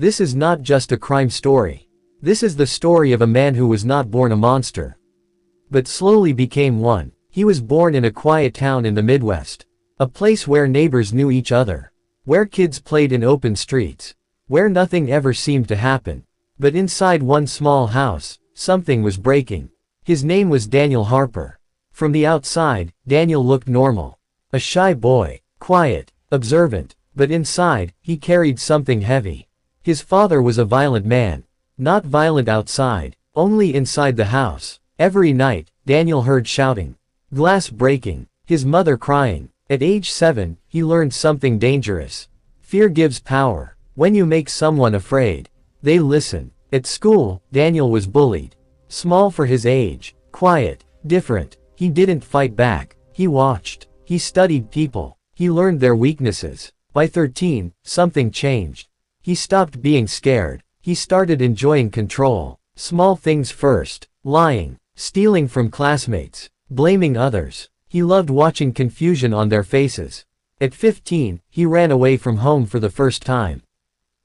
This is not just a crime story. This is the story of a man who was not born a monster, but slowly became one. He was born in a quiet town in the Midwest. A place where neighbors knew each other. Where kids played in open streets. Where nothing ever seemed to happen. But inside one small house, something was breaking. His name was Daniel Harper. From the outside, Daniel looked normal. A shy boy, quiet, observant, but inside, he carried something heavy. His father was a violent man. Not violent outside, only inside the house. Every night, Daniel heard shouting, glass breaking, his mother crying. At age 7, he learned something dangerous. Fear gives power. When you make someone afraid, they listen. At school, Daniel was bullied. Small for his age, quiet, different. He didn't fight back. He watched. He studied people. He learned their weaknesses. By 13, something changed. He stopped being scared. He started enjoying control. Small things first. Lying. Stealing from classmates. Blaming others. He loved watching confusion on their faces. At 15, he ran away from home for the first time.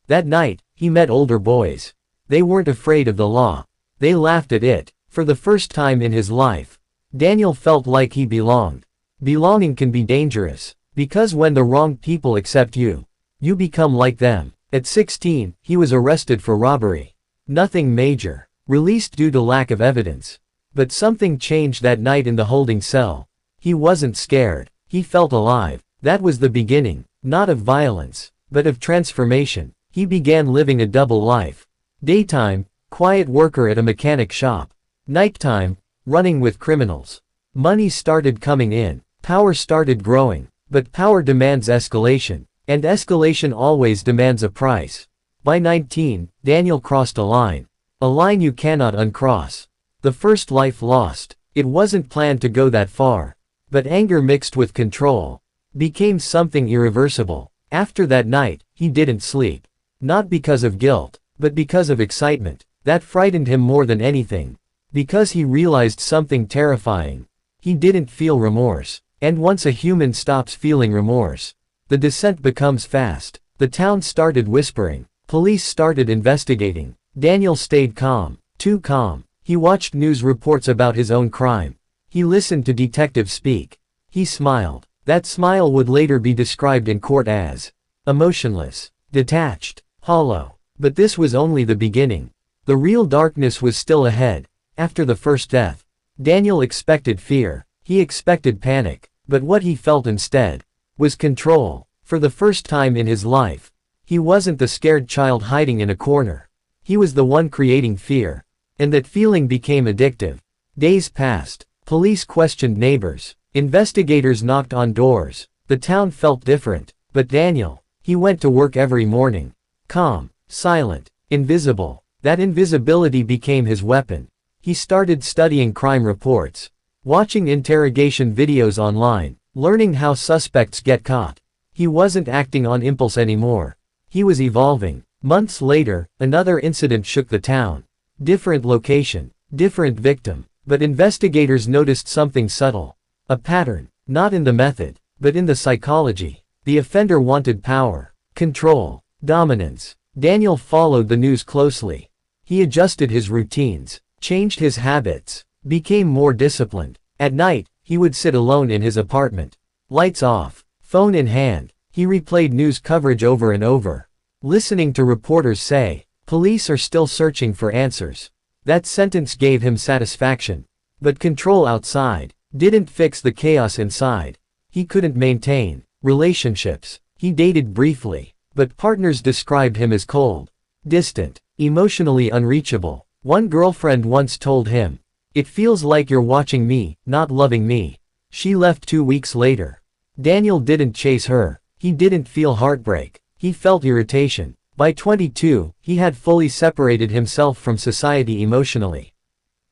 That night, he met older boys. They weren't afraid of the law. They laughed at it. For the first time in his life, Daniel felt like he belonged. Belonging can be dangerous, because when the wrong people accept you, you become like them. At 16, he was arrested for robbery. Nothing major. Released due to lack of evidence. But something changed that night in the holding cell. He wasn't scared. He felt alive. That was the beginning, not of violence, but of transformation. He began living a double life. Daytime, quiet worker at a mechanic shop. Nighttime, running with criminals. Money started coming in. Power started growing. But power demands escalation. And escalation always demands a price. By 19, Daniel crossed a line. A line you cannot uncross. The first life lost. It wasn't planned to go that far. But anger mixed with control became something irreversible. After that night, he didn't sleep. Not because of guilt, but because of excitement. That frightened him more than anything. Because he realized something terrifying. He didn't feel remorse. And once a human stops feeling remorse, the descent becomes fast. The town started whispering. Police started investigating. Daniel stayed calm. Too calm. He watched news reports about his own crime. He listened to detectives speak. He smiled. That smile would later be described in court as emotionless, detached, hollow. But this was only the beginning. The real darkness was still ahead. After the first death, Daniel expected fear. He expected panic. But what he felt instead was control. For the first time in his life, he wasn't the scared child hiding in a corner. He was the one creating fear. And that feeling became addictive. Days passed. Police questioned neighbors. Investigators knocked on doors. The town felt different. But Daniel, he went to work every morning. Calm, silent, invisible. That invisibility became his weapon. He started studying crime reports. Watching interrogation videos online. Learning how suspects get caught. He wasn't acting on impulse anymore. He was evolving. Months later, another incident shook the town. Different location. Different victim. But investigators noticed something subtle. A pattern. Not in the method, but in the psychology. The offender wanted power, control, dominance. Daniel followed the news closely. He adjusted his routines, changed his habits, became more disciplined. At night, he would sit alone in his apartment. Lights off, phone in hand. He replayed news coverage over and over. Listening to reporters say, police are still searching for answers. That sentence gave him satisfaction. But control outside didn't fix the chaos inside. He couldn't maintain relationships. He dated briefly, but partners described him as cold, distant, emotionally unreachable. One girlfriend once told him, "It feels like you're watching me, not loving me." She left 2 weeks later. Daniel didn't chase her. He didn't feel heartbreak. He felt irritation. By 22, he had fully separated himself from society emotionally.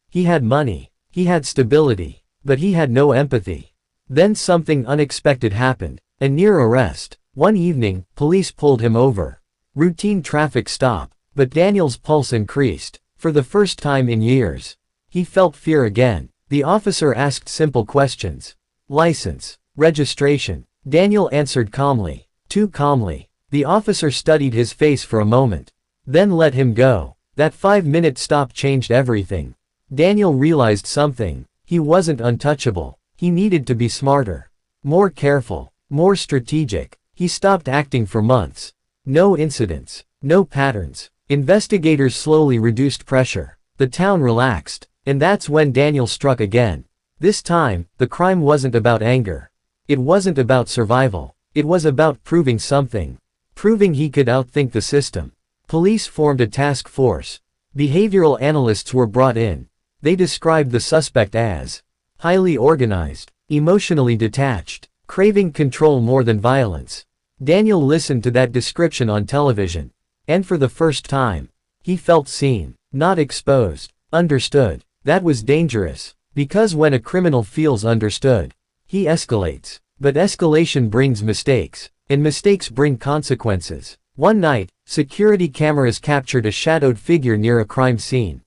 He had money. He had stability. But he had no empathy. Then something unexpected happened. A near arrest. One evening, police pulled him over. Routine traffic stop. But Daniel's pulse increased. For the first time in years, he felt fear again. The officer asked simple questions. License. Registration. Daniel answered calmly. Too calmly. The officer studied his face for a moment. then let him go. That 5-minute stop changed everything. Daniel realized something. He wasn't untouchable. He needed to be smarter. More careful. More strategic. He stopped acting for months. No incidents. No patterns. Investigators slowly reduced pressure. The town relaxed. And that's when Daniel struck again. This time, the crime wasn't about anger. It wasn't about survival. It was about proving something. Proving he could outthink the system. Police formed a task force. Behavioral analysts were brought in. They described the suspect as highly organized, emotionally detached, craving control more than violence. Daniel listened to that description on television. And for the first time, he felt seen, not exposed, understood. That was dangerous. Because when a criminal feels understood, he escalates. But escalation brings mistakes. And mistakes bring consequences. One night, security cameras captured a shadowed figure near a crime scene.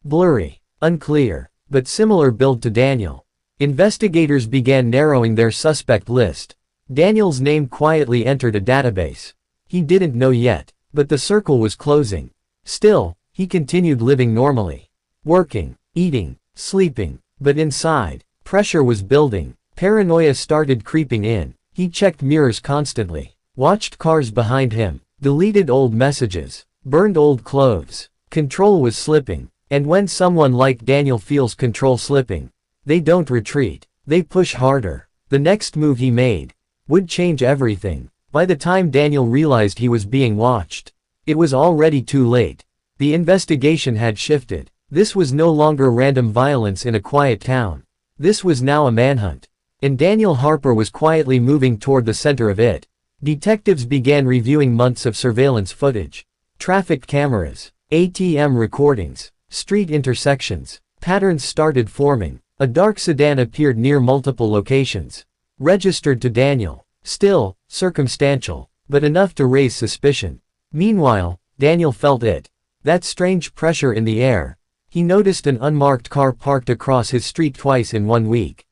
Blurry, unclear, but similar build to Daniel. Investigators began narrowing their suspect list. Daniel's name quietly entered a database. He didn't know yet, but the circle was closing. Still, he continued living normally. Working, eating, sleeping. But inside, pressure was building. Paranoia started creeping in. He checked mirrors constantly. Watched cars behind him. Deleted old messages. Burned old clothes. Control was slipping. And when someone like Daniel feels control slipping, they don't retreat. They push harder. The next move he made would change everything. By the time Daniel realized he was being watched, it was already too late. The investigation had shifted. This was no longer random violence in a quiet town. This was now a manhunt. And Daniel Harper was quietly moving toward the center of it. Detectives began reviewing months of surveillance footage. Traffic cameras, ATM recordings, street intersections. Patterns started forming. A dark sedan appeared near multiple locations. Registered to Daniel. Still, circumstantial, but enough to raise suspicion. Meanwhile, Daniel felt it. That strange pressure in the air. He noticed an unmarked car parked across his street twice in 1 week.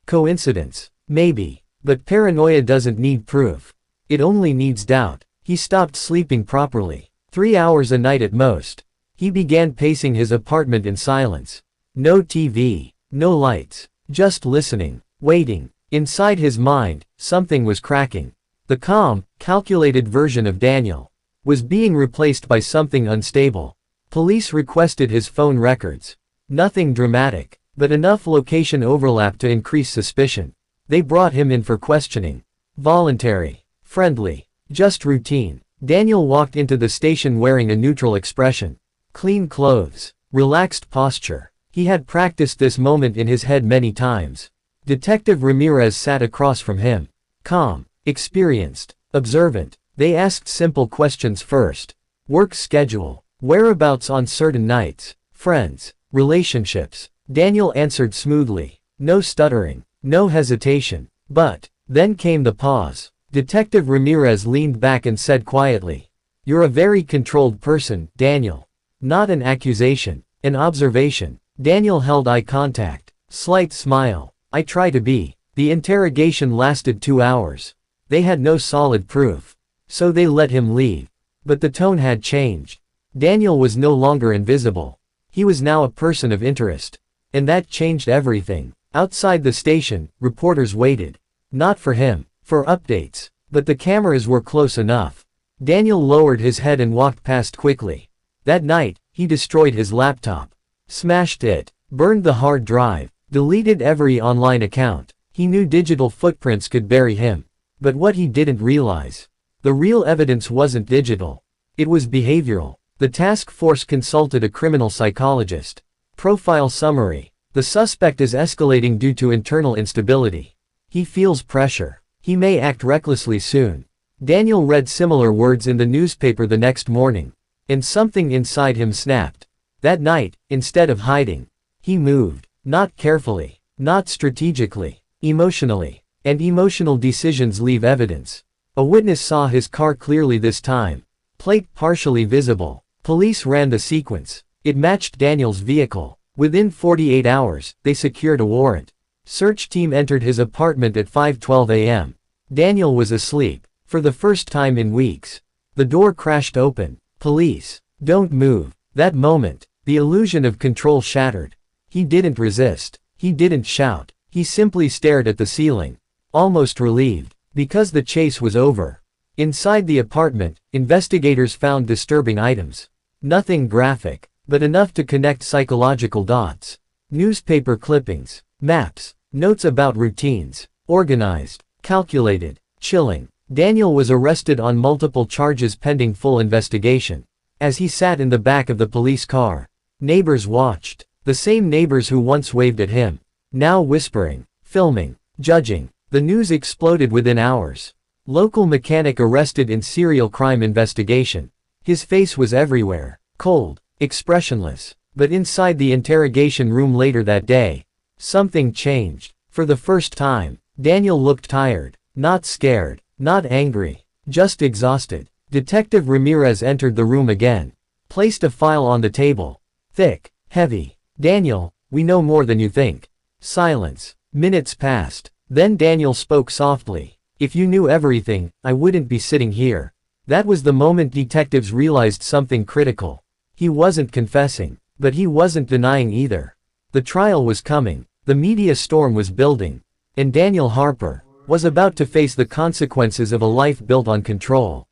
Coincidence? Maybe. But paranoia doesn't need proof. It only needs doubt. He stopped sleeping properly. 3 hours a night at most. He began pacing his apartment in silence. No TV. No lights. Just listening. Waiting. Inside his mind, something was cracking. The calm, calculated version of Daniel was being replaced by something unstable. Police requested his phone records. Nothing dramatic, but enough location overlap to increase suspicion. They brought him in for questioning. Voluntary. Friendly. Just routine. Daniel walked into the station wearing a neutral expression. Clean clothes. Relaxed posture. He had practiced this moment in his head many times. Detective Ramirez sat across from him. Calm. Experienced. Observant. They asked simple questions first. Work schedule. Whereabouts on certain nights. Friends. Relationships. Daniel answered smoothly. No stuttering. No hesitation. But then came the pause. Detective Ramirez leaned back and said quietly. You're a very controlled person, Daniel. Not an accusation. An observation. Daniel held eye contact. Slight smile. I try to be. The interrogation lasted 2 hours. They had no solid proof. So they let him leave. But the tone had changed. Daniel was no longer invisible. He was now a person of interest. And that changed everything. Outside the station, reporters waited. Not for him. For updates. But the cameras were close enough. Daniel lowered his head and walked past quickly. That night, he destroyed his laptop. Smashed it. Burned the hard drive. Deleted every online account. He knew digital footprints could bury him. But what he didn't realize. The real evidence wasn't digital. It was behavioral. The task force consulted a criminal psychologist. Profile summary. The suspect is escalating due to internal instability. He feels pressure. He may act recklessly soon. Daniel read similar words in the newspaper the next morning. And something inside him snapped. That night, instead of hiding, he moved. Not carefully. Not strategically. Emotionally. And emotional decisions leave evidence. A witness saw his car clearly this time. Plate partially visible. Police ran the sequence. It matched Daniel's vehicle. Within 48 hours, they secured a warrant. Search team entered his apartment at 5:12 a.m. Daniel was asleep. For the first time in weeks. The door crashed open. Police. Don't move. That moment, the illusion of control shattered. He didn't resist. He didn't shout. He simply stared at the ceiling. Almost relieved. Because the chase was over. Inside the apartment, investigators found disturbing items. Nothing graphic, but enough to connect psychological dots. Newspaper clippings, maps, notes about routines, organized, calculated, chilling. Daniel was arrested on multiple charges pending full investigation. As he sat in the back of the police car, neighbors watched. The same neighbors who once waved at him, now whispering, filming, judging. The news exploded within hours. Local mechanic arrested in serial crime investigation. His face was everywhere, cold, expressionless. But inside the interrogation room later that day, something changed. For the first time, Daniel looked tired, not scared, not angry, just exhausted. Detective Ramirez entered the room again, placed a file on the table. Thick, heavy. Daniel, we know more than you think. Silence. Minutes passed. Then Daniel spoke softly. If you knew everything, I wouldn't be sitting here. That was the moment detectives realized something critical. He wasn't confessing, but he wasn't denying either. The trial was coming. The media storm was building. And Daniel Harper was about to face the consequences of a life built on control.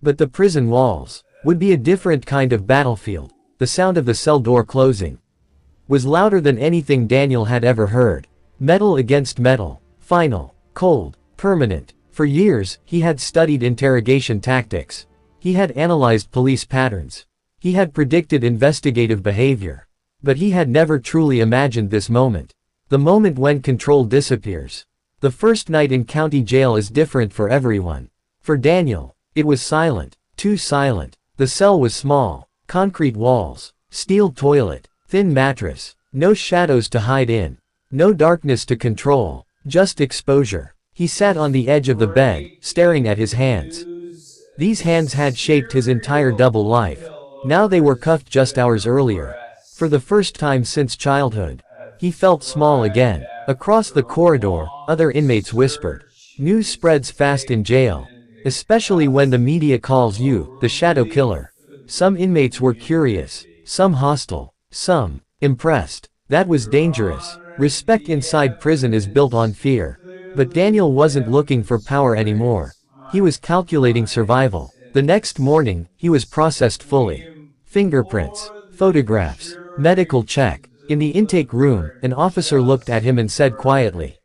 But the prison walls would be a different kind of battlefield. The sound of the cell door closing was louder than anything Daniel had ever heard. Metal against metal. Final. Cold. Permanent. For years, he had studied interrogation tactics. He had analyzed police patterns. He had predicted investigative behavior. But he had never truly imagined this moment. The moment when control disappears. The first night in county jail is different for everyone. For Daniel, it was silent. Too silent. The cell was small. Concrete walls. Steel toilet. Thin mattress. No shadows to hide in. No darkness to control. Just exposure. He sat on the edge of the bed, staring at his hands. These hands had shaped his entire double life. Now they were cuffed just hours earlier. For the first time since childhood, he felt small again. Across the corridor, other inmates whispered. News spreads fast in jail. Especially when the media calls you the shadow killer. Some inmates were curious. Some hostile. Some impressed. That was dangerous. Respect inside prison is built on fear. But Daniel wasn't looking for power anymore. He was calculating survival. The next morning, he was processed fully. Fingerprints, photographs, medical check. In the intake room, an officer looked at him and said quietly,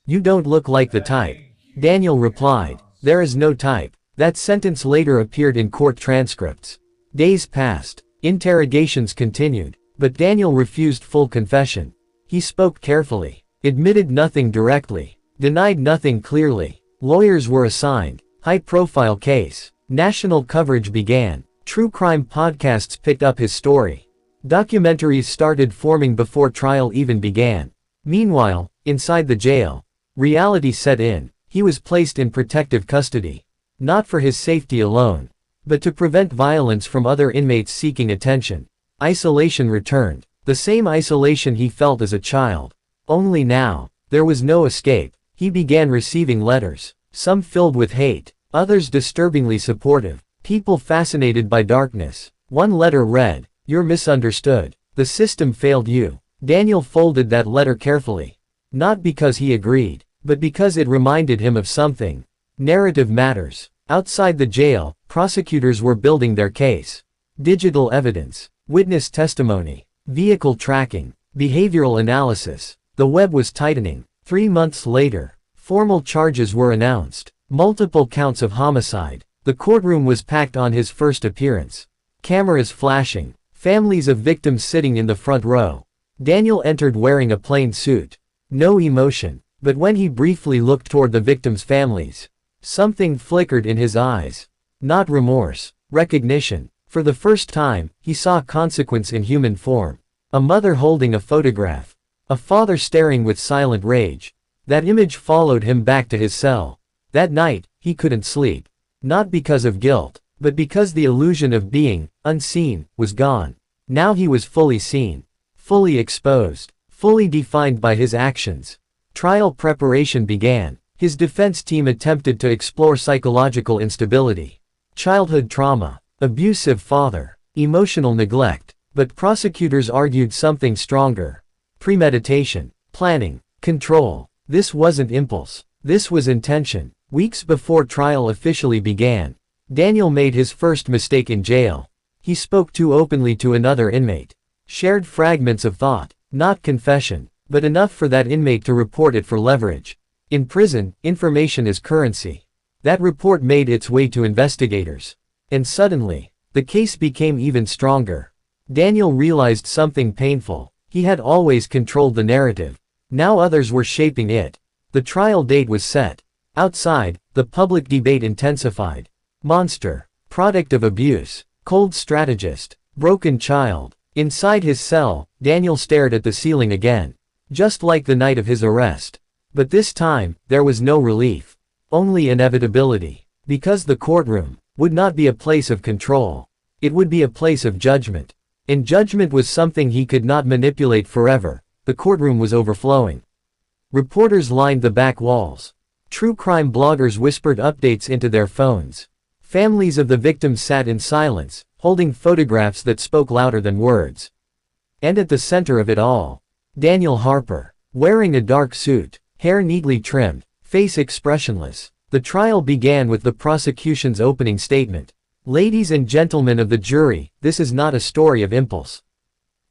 "You don't look like the type." Daniel replied, "There is no type." That sentence later appeared in court transcripts. Days passed. Interrogations continued. But Daniel refused full confession. He spoke carefully, admitted nothing directly, denied nothing clearly. Lawyers were assigned. High-profile case. National coverage began. True crime podcasts picked up his story. Documentaries started forming before trial even began. Meanwhile, inside the jail, reality set in. He was placed in protective custody. Not for his safety alone, but to prevent violence from other inmates seeking attention. Isolation returned. The same isolation he felt as a child. Only now, there was no escape. He began receiving letters. Some filled with hate. Others disturbingly supportive. People fascinated by darkness. One letter read, "You're misunderstood. The system failed you." Daniel folded that letter carefully. Not because he agreed, but because it reminded him of something. Narrative matters. Outside the jail, prosecutors were building their case. Digital evidence. Witness testimony, vehicle tracking, behavioral analysis. The web was tightening. 3 months later, formal charges were announced. Multiple counts of homicide. The courtroom was packed on his first appearance. Cameras flashing. Families of victims sitting in the front row. Daniel entered wearing a plain suit. No emotion. But when he briefly looked toward the victims' families, something flickered in his eyes. Not remorse. Recognition. For the first time, he saw consequence in human form. A mother holding a photograph. A father staring with silent rage. That image followed him back to his cell. That night, he couldn't sleep. Not because of guilt, but because the illusion of being unseen was gone. Now he was fully seen. Fully exposed. Fully defined by his actions. Trial preparation began. His defense team attempted to explore psychological instability. Childhood trauma. Abusive father. Emotional neglect. But prosecutors argued something stronger. Premeditation. Planning. Control. This wasn't impulse. This was intention. Weeks before trial officially began, Daniel made his first mistake in jail. He spoke too openly to another inmate. Shared fragments of thought. Not confession, but enough for that inmate to report it for leverage. In prison, information is currency. That report made its way to investigators. And suddenly, the case became even stronger. Daniel realized something painful. He had always controlled the narrative. Now others were shaping it. The trial date was set. Outside, the public debate intensified. Monster. Product of abuse. Cold strategist. Broken child. Inside his cell, Daniel stared at the ceiling again. Just like the night of his arrest. But this time, there was no relief. Only inevitability. Because the courtroom would not be a place of control. It would be a place of judgment. And judgment was something he could not manipulate forever. The courtroom was overflowing. Reporters lined the back walls. True crime bloggers whispered updates into their phones. Families of the victims sat in silence, holding photographs that spoke louder than words. And at the center of it all, Daniel Harper, wearing a dark suit, hair neatly trimmed, face expressionless. The trial began with the prosecution's opening statement. Ladies and gentlemen of the jury, this is not a story of impulse.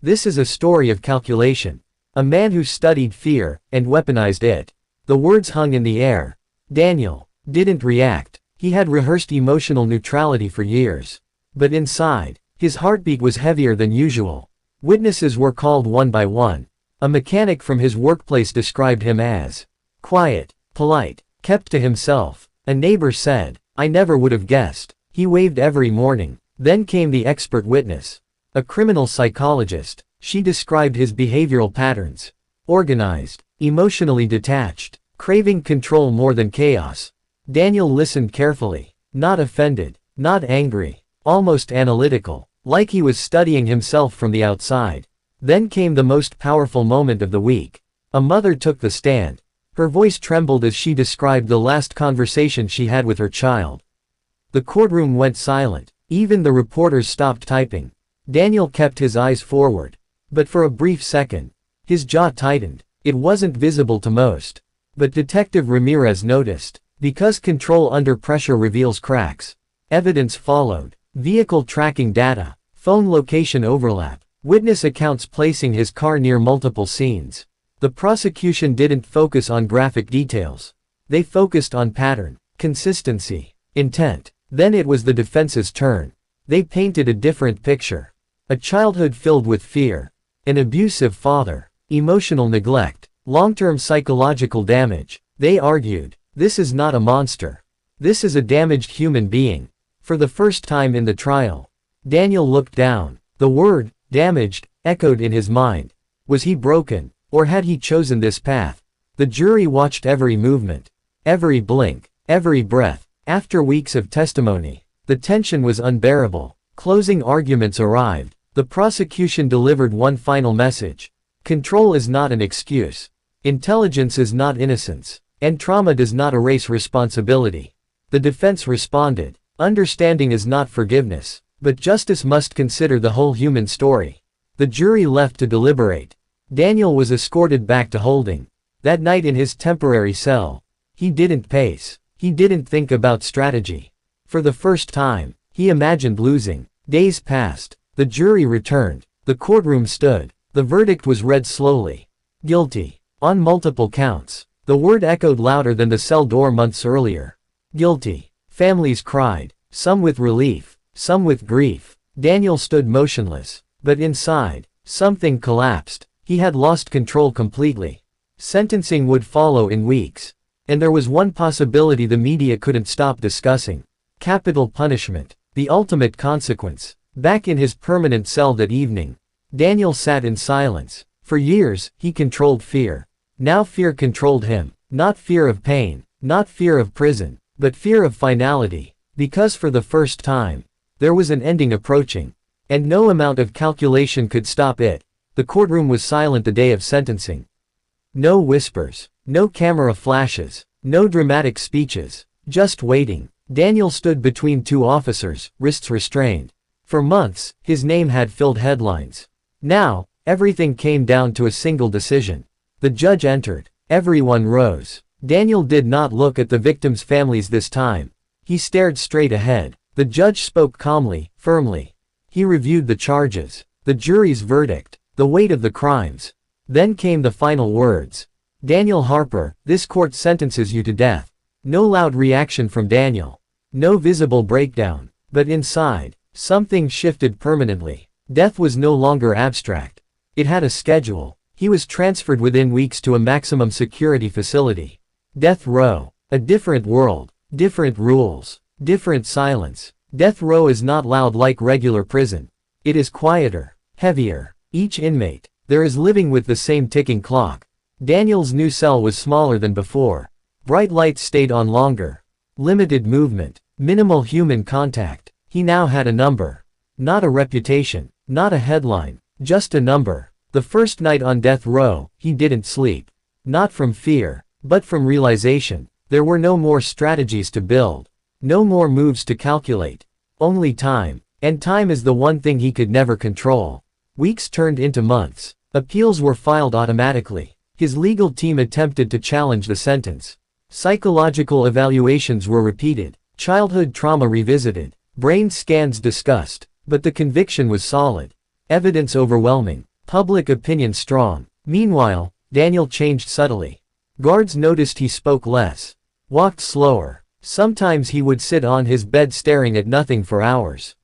This is a story of calculation. A man who studied fear and weaponized it. The words hung in the air. Daniel didn't react. He had rehearsed emotional neutrality for years. But inside, his heartbeat was heavier than usual. Witnesses were called one by one. A mechanic from his workplace described him as quiet, polite, kept to himself. A neighbor said, "I never would have guessed. He waved every morning." Then came the expert witness. A criminal psychologist. She described his behavioral patterns. Organized, emotionally detached, craving control more than chaos. Daniel listened carefully. Not offended, not angry, almost analytical, like he was studying himself from the outside. Then came the most powerful moment of the week. A mother took the stand. Her voice trembled as she described the last conversation she had with her child. The courtroom went silent. Even the reporters stopped typing. Daniel kept his eyes forward. But for a brief second, his jaw tightened. It wasn't visible to most. But Detective Ramirez noticed. Because control under pressure reveals cracks. Evidence followed. Vehicle tracking data. Phone location overlap. Witness accounts placing his car near multiple scenes. The prosecution didn't focus on graphic details. They focused on pattern, consistency, intent. Then it was the defense's turn. They painted a different picture. A childhood filled with fear. An abusive father. Emotional neglect. Long-term psychological damage. They argued, this is not a monster. This is a damaged human being. For the first time in the trial, Daniel looked down. The word, damaged, echoed in his mind. Was he broken, or had he chosen this path? The jury watched every movement, every blink, every breath. After weeks of testimony, the tension was unbearable. Closing arguments arrived. The prosecution delivered one final message. Control is not an excuse. Intelligence is not innocence. And trauma does not erase responsibility. The defense responded. Understanding is not forgiveness. But justice must consider the whole human story. The jury left to deliberate. Daniel was escorted back to holding. That night in his temporary cell, he didn't pace. He didn't think about strategy. For the first time, he imagined losing. Days passed. The jury returned. The courtroom stood. The verdict was read slowly. Guilty. On multiple counts. The word echoed louder than the cell door months earlier. Guilty. Families cried. Some with relief. Some with grief. Daniel stood motionless. But inside, something collapsed. He had lost control completely. Sentencing would follow in weeks. And there was one possibility the media couldn't stop discussing. Capital punishment. The ultimate consequence. Back in his permanent cell that evening, Daniel sat in silence. For years, he controlled fear. Now fear controlled him. Not fear of pain, not fear of prison, but fear of finality. Because for the first time, there was an ending approaching. And no amount of calculation could stop it. The courtroom was silent the day of sentencing. No whispers, no camera flashes, no dramatic speeches, just waiting. Daniel stood between two officers, wrists restrained. For months, his name had filled headlines. Now, everything came down to a single decision. The judge entered. Everyone rose. Daniel did not look at the victims' families this time. He stared straight ahead. The judge spoke calmly, firmly. He reviewed the charges, the jury's verdict, the weight of the crimes. Then came the final words. Daniel Harper, this court sentences you to death. No loud reaction from Daniel. No visible breakdown. But inside, something shifted permanently. Death was no longer abstract. It had a schedule. He was transferred within weeks to a maximum security facility. Death row. A different world. Different rules. Different silence. Death row is not loud like regular prison. It is quieter. Heavier. Each inmate, there is living with the same ticking clock. Daniel's new cell was smaller than before. Bright lights stayed on longer. Limited movement. Minimal human contact. He now had a number. Not a reputation. Not a headline. Just a number. The first night on death row, he didn't sleep. Not from fear, but from realization. There were no more strategies to build. No more moves to calculate. Only time. And time is the one thing he could never control. Weeks turned into months. Appeals were filed automatically. His legal team attempted to challenge the sentence. Psychological evaluations were repeated. Childhood trauma revisited. Brain scans discussed. But the conviction was solid. Evidence overwhelming. Public opinion strong. Meanwhile, Daniel changed subtly. Guards noticed he spoke less. Walked slower. Sometimes he would sit on his bed staring at nothing for hours.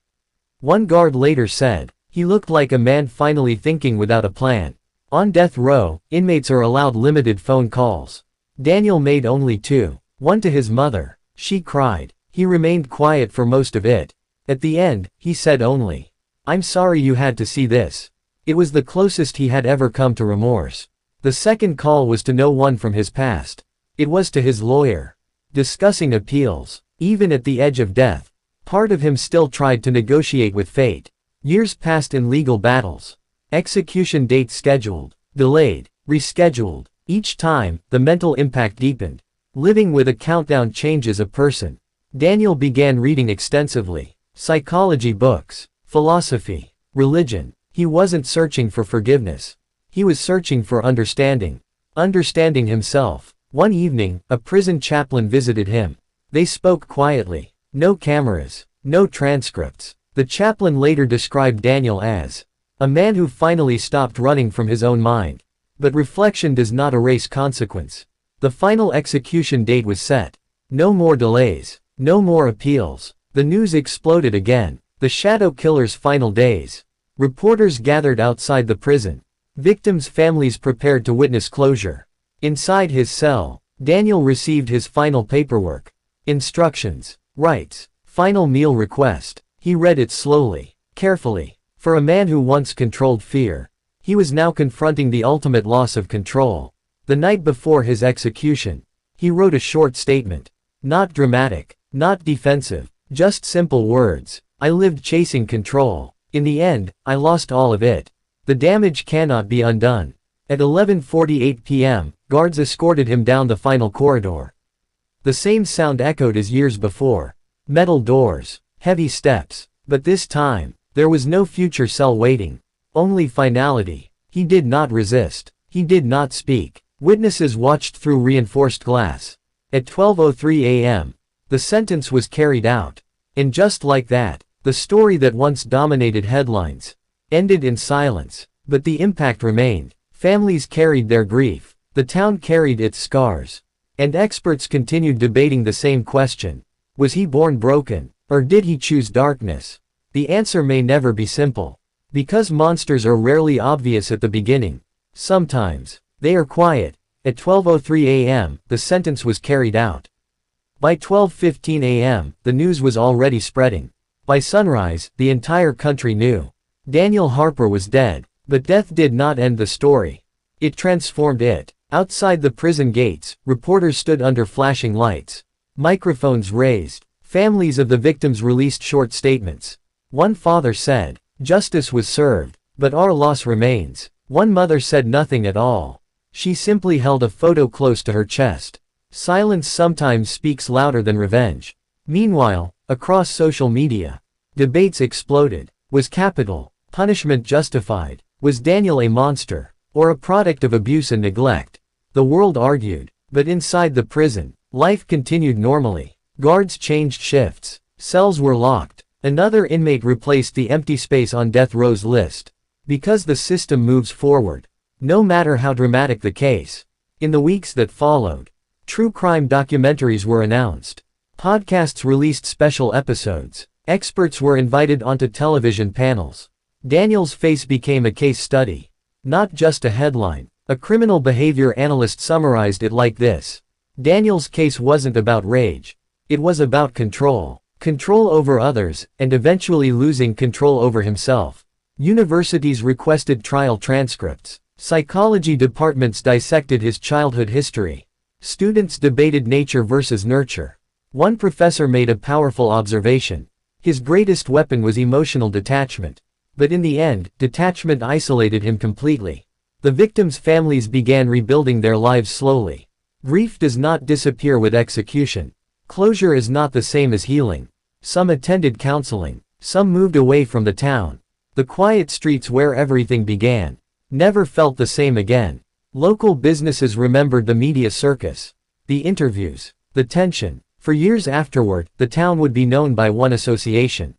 One guard later said, he looked like a man finally thinking without a plan. On death row, inmates are allowed limited phone calls. Daniel made only two. One to his mother. She cried. He remained quiet for most of it. At the end, he said only, "I'm sorry you had to see this." It was the closest he had ever come to remorse. The second call was to no one from his past. It was to his lawyer. Discussing appeals. Even at the edge of death, part of him still tried to negotiate with fate. Years passed in legal battles. Execution dates scheduled, delayed, rescheduled. Each time, the mental impact deepened. Living with a countdown changes a person. Daniel began reading extensively. Psychology books, philosophy, religion. He wasn't searching for forgiveness. He was searching for understanding. Understanding himself. One evening, a prison chaplain visited him. They spoke quietly. No cameras. No transcripts. The chaplain later described Daniel as a man who finally stopped running from his own mind. But reflection does not erase consequence. The final execution date was set. No more delays. No more appeals. The news exploded again. The shadow killer's final days. Reporters gathered outside the prison. Victims' families prepared to witness closure. Inside his cell, Daniel received his final paperwork. Instructions. Rights. Final meal request. He read it slowly, carefully. For a man who once controlled fear, he was now confronting the ultimate loss of control. The night before his execution, he wrote a short statement. Not dramatic, not defensive, just simple words. I lived chasing control. In the end, I lost all of it. The damage cannot be undone. At 11:48 p.m., guards escorted him down the final corridor. The same sound echoed as years before. Metal doors, heavy steps. But this time, there was no future cell waiting. Only finality. He did not resist. He did not speak. Witnesses watched through reinforced glass. At 12:03 a.m., the sentence was carried out. And just like that, the story that once dominated headlines ended in silence. But the impact remained. Families carried their grief. The town carried its scars. And experts continued debating the same question. Was he born broken, or did he choose darkness? The answer may never be simple. Because monsters are rarely obvious at the beginning. Sometimes, they are quiet. At 12:03 a.m., the sentence was carried out. By 12:15 a.m., the news was already spreading. By sunrise, the entire country knew. Daniel Harper was dead. But death did not end the story. It transformed it. Outside the prison gates, reporters stood under flashing lights. Microphones raised. Families of the victims released short statements. One father said, "Justice was served, but our loss remains." One mother said nothing at all. She simply held a photo close to her chest. Silence sometimes speaks louder than revenge. Meanwhile, across social media, debates exploded. Was capital punishment justified? Was Daniel a monster, or a product of abuse and neglect? The world argued, but inside the prison, life continued normally. Guards changed shifts, cells were locked, another inmate replaced the empty space on death row's list. Because the system moves forward, no matter how dramatic the case. In the weeks that followed, true crime documentaries were announced. Podcasts released special episodes. Experts were invited onto television panels. Daniel's face became a case study, not just a headline. A criminal behavior analyst summarized it like this: Daniel's case wasn't about rage. It was about control. Control over others, and eventually losing control over himself. Universities requested trial transcripts. Psychology departments dissected his childhood history. Students debated nature versus nurture. One professor made a powerful observation. His greatest weapon was emotional detachment. But in the end, detachment isolated him completely. The victims' families began rebuilding their lives slowly. Grief does not disappear with execution. Closure is not the same as healing. Some attended counseling. Some moved away from the town. The quiet streets where everything began never felt the same again. Local businesses remembered the media circus, the interviews, the tension. For years afterward, the town would be known by one association: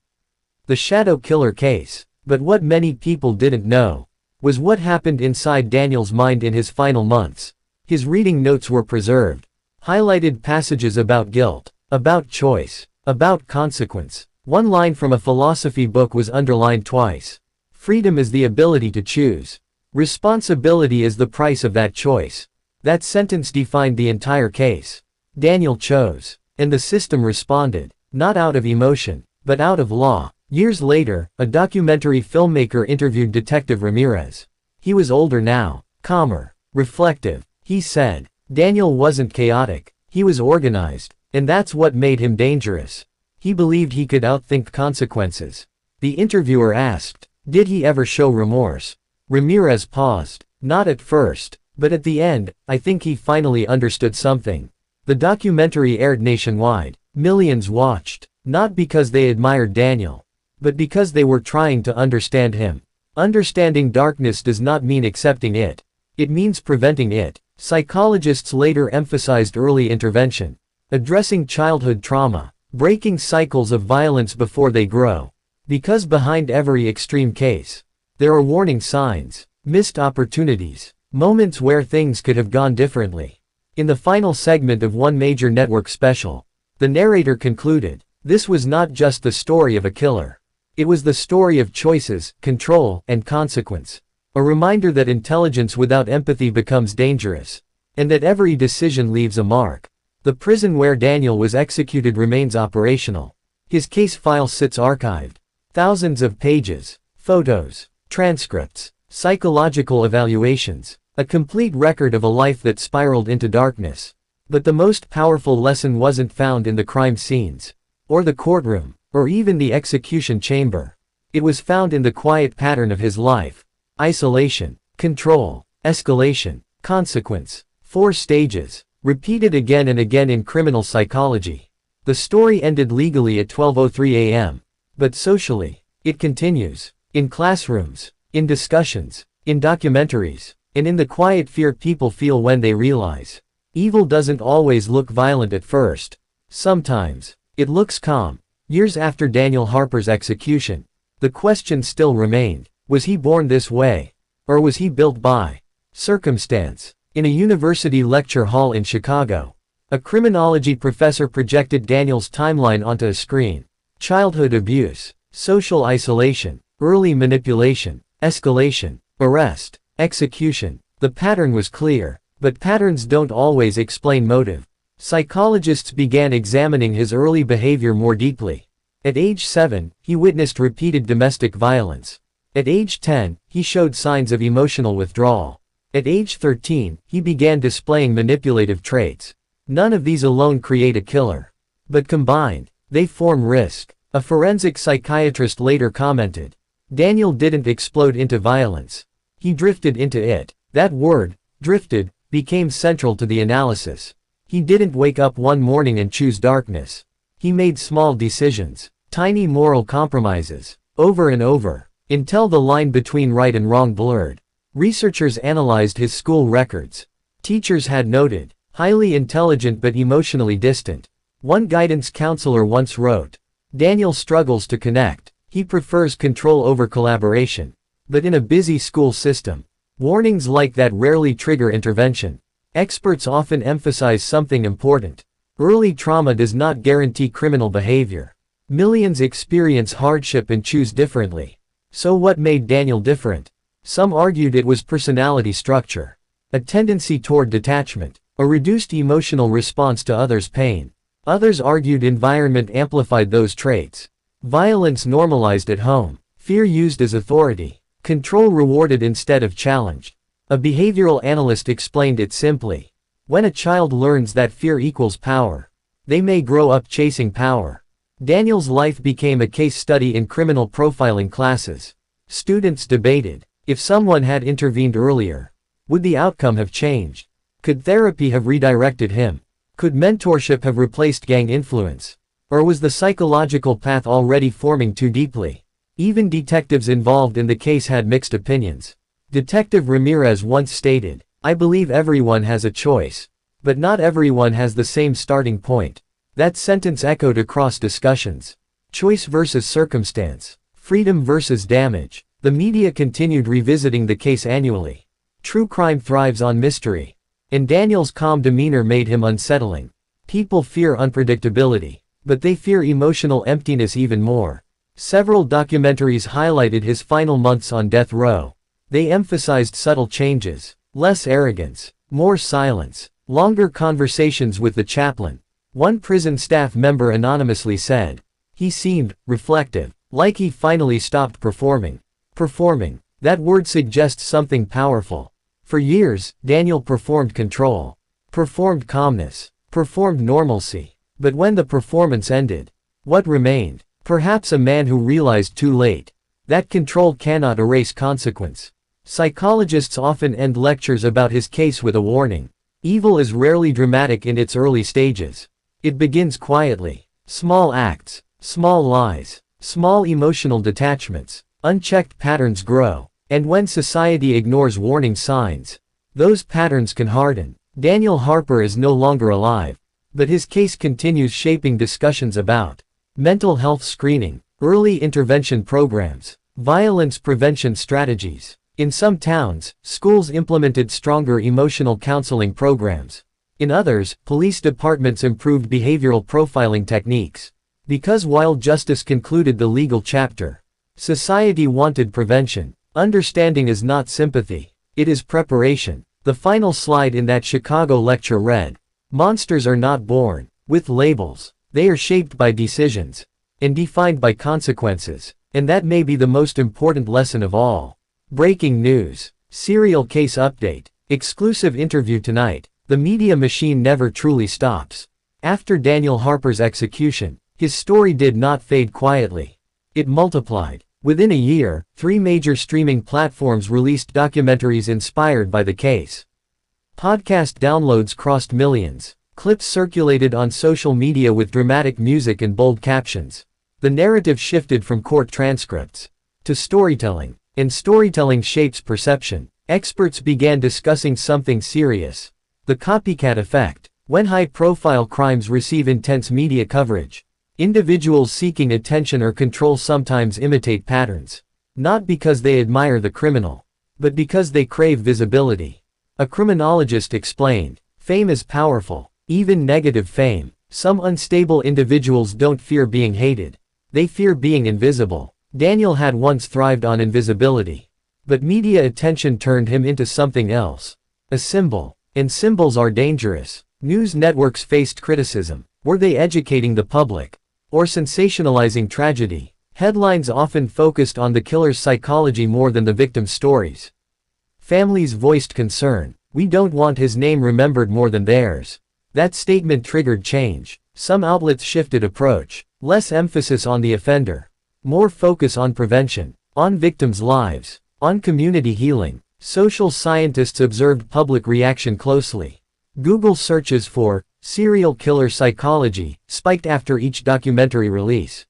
the Shadow Killer case. But what many people didn't know was what happened inside Daniel's mind in his final months. His reading notes were preserved. Highlighted passages about guilt, about choice, about consequence. One line from a philosophy book was underlined twice. Freedom is the ability to choose. Responsibility is the price of that choice. That sentence defined the entire case. Daniel chose. And the system responded, not out of emotion, but out of law. Years later, a documentary filmmaker interviewed Detective Ramirez. He was older now, calmer, reflective. He said, Daniel wasn't chaotic, he was organized, and that's what made him dangerous. He believed he could outthink consequences. The interviewer asked, did he ever show remorse? Ramirez paused. Not at first, but at the end, I think he finally understood something. The documentary aired nationwide. Millions watched, not because they admired Daniel, but because they were trying to understand him. Understanding darkness does not mean accepting it. It means preventing it. Psychologists later emphasized early intervention, addressing childhood trauma, breaking cycles of violence before they grow. Because behind every extreme case, there are warning signs, missed opportunities, moments where things could have gone differently. In the final segment of one major network special, the narrator concluded, this was not just the story of a killer. It was the story of choices, control, and consequence. A reminder that intelligence without empathy becomes dangerous, and that every decision leaves a mark. The prison where Daniel was executed remains operational. His case file sits archived. Thousands of pages, photos, transcripts, psychological evaluations. A complete record of a life that spiraled into darkness. But the most powerful lesson wasn't found in the crime scenes, or the courtroom, or even the execution chamber. It was found in the quiet pattern of his life. Isolation, control, escalation, consequence. 4 stages, repeated again and again in criminal psychology. The story ended legally at 12:03 a.m. But socially, it continues. In classrooms, in discussions, in documentaries, and in the quiet fear people feel when they realize evil doesn't always look violent at first. Sometimes, it looks calm. Years after Daniel Harper's execution, the question still remained, was he born this way? Or was he built by circumstance? In a university lecture hall in Chicago, a criminology professor projected Daniel's timeline onto a screen. Childhood abuse, social isolation, early manipulation, escalation, arrest, execution. The pattern was clear, but patterns don't always explain motive. Psychologists began examining his early behavior more deeply. At age 7, he witnessed repeated domestic violence. At age 10, he showed signs of emotional withdrawal. At age 13, he began displaying manipulative traits. None of these alone create a killer. But combined, they form risk. A forensic psychiatrist later commented, Daniel didn't explode into violence. He drifted into it. That word, drifted, became central to the analysis. He didn't wake up one morning and choose darkness. He made small decisions, tiny moral compromises, over and over, until the line between right and wrong blurred. Researchers analyzed his school records. Teachers had noted, highly intelligent but emotionally distant. One guidance counselor once wrote, "Daniel struggles to connect. He prefers control over collaboration." But in a busy school system, warnings like that rarely trigger intervention. Experts often emphasize something important. Early trauma does not guarantee criminal behavior. Millions experience hardship and choose differently. So what made Daniel different? Some argued it was personality structure, a tendency toward detachment, a reduced emotional response to others' pain. Others argued environment amplified those traits. Violence normalized at home, fear used as authority, control rewarded instead of challenged. A behavioral analyst explained it simply. When a child learns that fear equals power, they may grow up chasing power. Daniel's life became a case study in criminal profiling classes. Students debated, if someone had intervened earlier, would the outcome have changed? Could therapy have redirected him? Could mentorship have replaced gang influence? Or was the psychological path already forming too deeply? Even detectives involved in the case had mixed opinions. Detective Ramirez once stated, "I believe everyone has a choice, but not everyone has the same starting point." That sentence echoed across discussions. Choice versus circumstance. Freedom versus damage. The media continued revisiting the case annually. True crime thrives on mystery. And Daniel's calm demeanor made him unsettling. People fear unpredictability, but they fear emotional emptiness even more. Several documentaries highlighted his final months on death row. They emphasized subtle changes, less arrogance, more silence, longer conversations with the chaplain. One prison staff member anonymously said, "He seemed reflective, like he finally stopped performing." Performing. That word suggests something powerful. For years, Daniel performed control, performed calmness, performed normalcy. But when the performance ended, what remained? Perhaps a man who realized too late that control cannot erase consequence. Psychologists often end lectures about his case with a warning. Evil is rarely dramatic in its early stages. It begins quietly. Small acts, small lies, small emotional detachments. Unchecked patterns grow, and when society ignores warning signs, those patterns can harden. Daniel Harper is no longer alive, but his case continues shaping discussions about mental health screening, early intervention programs, violence prevention strategies. In some towns, schools implemented stronger emotional counseling programs. In others, police departments improved behavioral profiling techniques. Because while justice concluded the legal chapter, society wanted prevention. Understanding is not sympathy. It is preparation. The final slide in that Chicago lecture read, "Monsters are not born with labels. They are shaped by decisions and defined by consequences." And that may be the most important lesson of all. Breaking news. Serial case update. Exclusive interview tonight. The media machine never truly stops. After Daniel Harper's execution, his story did not fade quietly. It multiplied. Within a year, 3 major streaming platforms released documentaries inspired by the case. Podcast downloads crossed millions. Clips circulated on social media with dramatic music and bold captions. The narrative shifted from court transcripts to storytelling, and storytelling shapes perception. Experts began discussing something serious: the copycat effect. When high-profile crimes receive intense media coverage, individuals seeking attention or control sometimes imitate patterns. Not because they admire the criminal, but because they crave visibility. A criminologist explained, "Fame is powerful, even negative fame. Some unstable individuals don't fear being hated. They fear being invisible." Daniel had once thrived on invisibility. But media attention turned him into something else. A symbol. And symbols are dangerous. News networks faced criticism. Were they educating the public or sensationalizing tragedy? Headlines often focused on the killer's psychology more than the victim's stories. Families voiced concern. "We don't want his name remembered more than theirs." That statement triggered change. Some outlets shifted approach. Less emphasis on the offender. More focus on prevention, on victims' lives, on community healing. Social scientists observed public reaction closely. Google searches for Serial killer psychology spiked after each documentary release.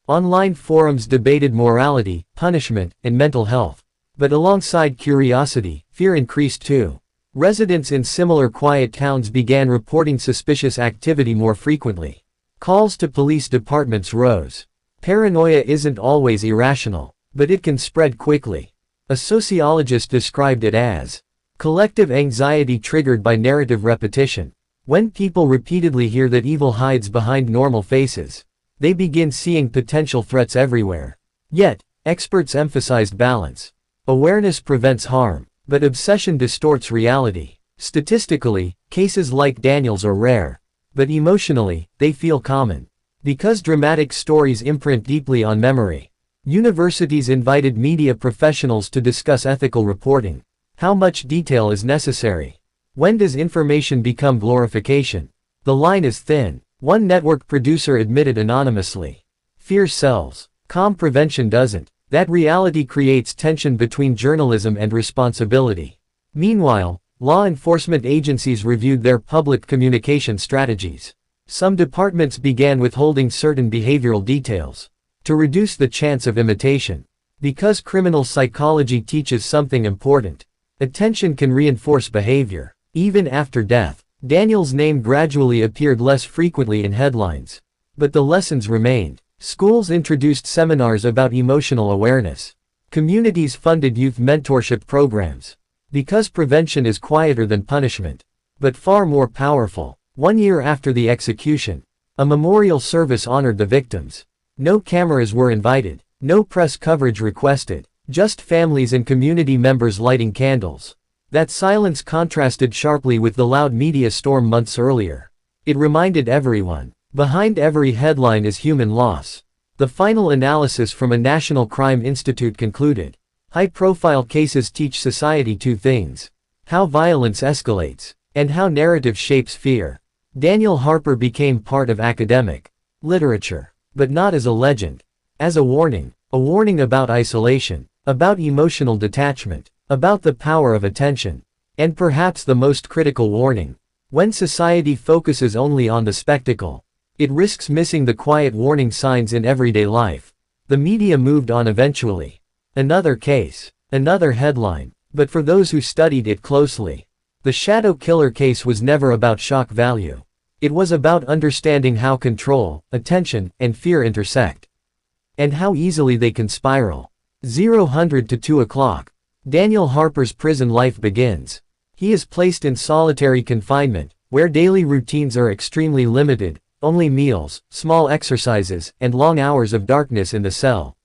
Online forums debated morality, punishment, and mental health. But alongside curiosity, fear increased too. Residents in similar quiet towns began reporting suspicious activity more frequently. Calls to police departments rose. Paranoia isn't always irrational, but it can spread quickly. A sociologist described it as collective anxiety triggered by narrative repetition. When people repeatedly hear that evil hides behind normal faces, they begin seeing potential threats everywhere. Yet, experts emphasized balance. Awareness prevents harm, but obsession distorts reality. Statistically, cases like Daniel's are rare, but emotionally, they feel common. Because dramatic stories imprint deeply on memory, universities invited media professionals to discuss ethical reporting. How much detail is necessary? When does information become glorification? The line is thin. One network producer admitted anonymously. Fear sells. Calm prevention doesn't. That reality creates tension between journalism and responsibility. Meanwhile, law enforcement agencies reviewed their public communication strategies. Some departments began withholding certain behavioral details to reduce the chance of imitation. Because criminal psychology teaches something important. Attention can reinforce behavior. Even after death, Daniel's name gradually appeared less frequently in headlines. But the lessons remained. Schools introduced seminars about emotional awareness. Communities funded youth mentorship programs. Because prevention is quieter than punishment, but far more powerful. 1 year after the execution, a memorial service honored the victims. No cameras were invited, no press coverage requested, just families and community members lighting candles. That silence contrasted sharply with the loud media storm months earlier. It reminded everyone, behind every headline is human loss. The final analysis from a National Crime Institute concluded. High-profile cases teach society two things: how violence escalates, and how narrative shapes fear. Daniel Harper became part of academic literature, but not as a legend. As a warning about isolation, about emotional detachment, about the power of attention. And perhaps the most critical warning. When society focuses only on the spectacle, it risks missing the quiet warning signs in everyday life. The media moved on eventually. Another case, another headline, but for those who studied it closely, the shadow killer case was never about shock value. It was about understanding how control, attention, and fear intersect. And how easily they can spiral. 0 to 2 o'clock. Daniel Harper's prison life begins. He is placed in solitary confinement, where daily routines are extremely limited, only meals, small exercises, and long hours of darkness in the cell.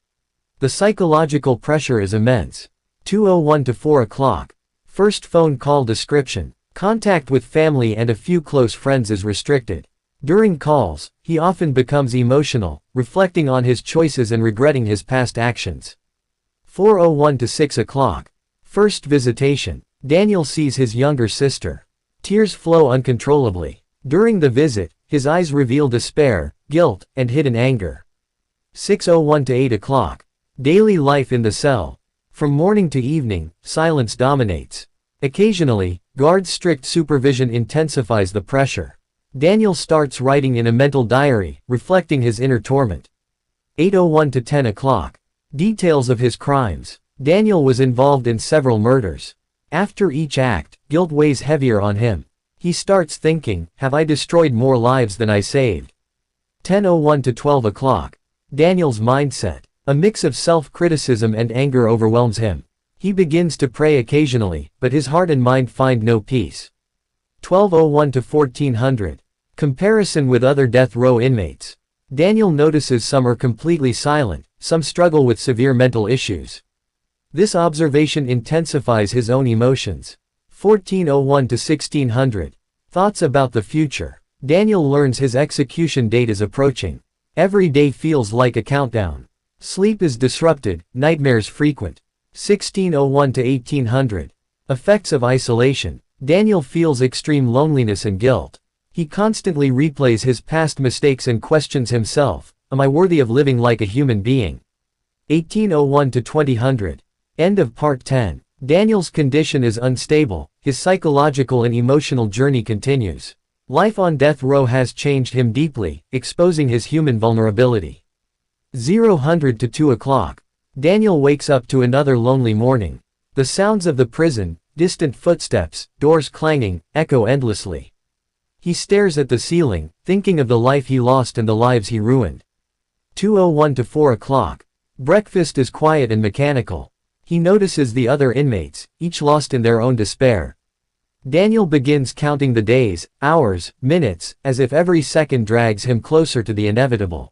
The psychological pressure is immense. 2:01 to 4 o'clock. First phone call description. Contact with family and a few close friends is restricted. During calls, he often becomes emotional, reflecting on his choices and regretting his past actions. 4:01 to 6 o'clock. First visitation. Daniel sees his younger sister. Tears flow uncontrollably. During the visit, his eyes reveal despair, guilt, and hidden anger. 6:01 to 8 o'clock. Daily life in the cell. From morning to evening, silence dominates. Occasionally, guards' strict supervision intensifies the pressure. Daniel starts writing in a mental diary, reflecting his inner torment. 8:01 to 10 o'clock. Details of his crimes. Daniel was involved in several murders. After each act, guilt weighs heavier on him. He starts thinking, have I destroyed more lives than I saved? 10:01 to 12 o'clock. Daniel's mindset. A mix of self-criticism and anger overwhelms him. He begins to pray occasionally, but his heart and mind find no peace. 12:01 to 1400. Comparison with other death row inmates. Daniel notices some are completely silent, some struggle with severe mental issues. This observation intensifies his own emotions. 14:01 to 1600. Thoughts about the future. Daniel learns his execution date is approaching. Every day feels like a countdown. Sleep is disrupted, nightmares frequent. 16:01 to 1800. Effects of isolation. Daniel feels extreme loneliness and guilt. He constantly replays his past mistakes and questions himself, am I worthy of living like a human being? 18:01 to 2000. End of Part 10. Daniel's condition is unstable, his psychological and emotional journey continues. Life on death row has changed him deeply, exposing his human vulnerability. 0 to 2 o'clock. Daniel wakes up to another lonely morning. The sounds of the prison, distant footsteps, doors clanging, echo endlessly. He stares at the ceiling, thinking of the life he lost and the lives he ruined. 2:01 to 4 o'clock. Breakfast is quiet and mechanical. He notices the other inmates, each lost in their own despair. Daniel begins counting the days, hours, minutes, as if every second drags him closer to the inevitable.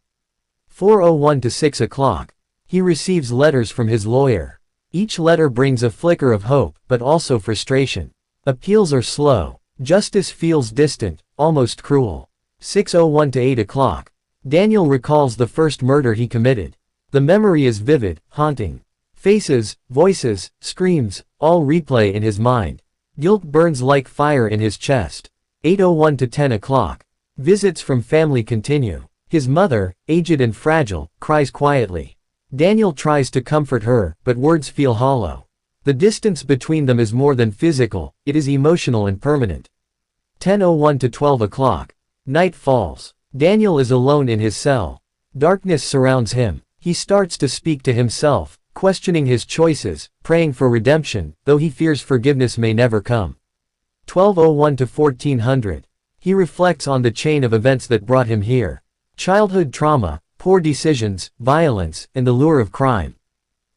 4:01 to 6 o'clock. He receives letters from his lawyer. Each letter brings a flicker of hope, but also frustration. Appeals are slow. Justice feels distant, almost cruel. 6:01 to 8 o'clock. Daniel recalls the first murder he committed. The memory is vivid, haunting. Faces, voices, screams, all replay in his mind. Guilt burns like fire in his chest. 8:01 to 10 o'clock. Visits from family continue. His mother, aged and fragile, cries quietly. Daniel tries to comfort her, but words feel hollow. The distance between them is more than physical, it is emotional and permanent. 10:01 to 12 o'clock. Night falls. Daniel is alone in his cell. Darkness surrounds him. He starts to speak to himself, questioning his choices, praying for redemption, though he fears forgiveness may never come. 12:01 to 1400. He reflects on the chain of events that brought him here. Childhood trauma, poor decisions, violence, and the lure of crime.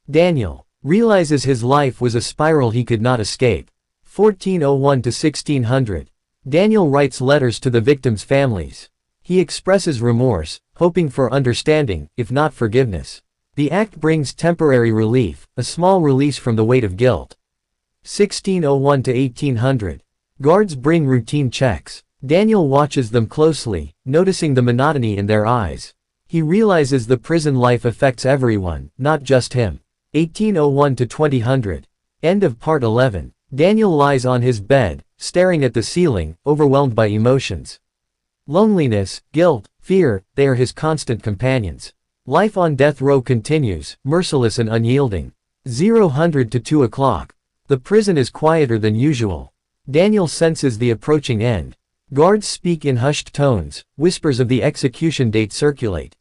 Daniel realizes his life was a spiral he could not escape. 14:01 to 1600. Daniel writes letters to the victims' families. He expresses remorse, hoping for understanding, if not forgiveness. The act brings temporary relief, a small release from the weight of guilt. 16:01 to 1800. Guards bring routine checks. Daniel watches them closely, noticing the monotony in their eyes. He realizes the prison life affects everyone, not just him. 18:01 to 2000. End of part 11. Daniel lies on his bed, staring at the ceiling, overwhelmed by emotions. Loneliness, guilt, fear, they are his constant companions. Life on death row continues, merciless and unyielding. 0 to 2 o'clock. The prison is quieter than usual. Daniel senses the approaching end. Guards speak in hushed tones, whispers of the execution date circulate.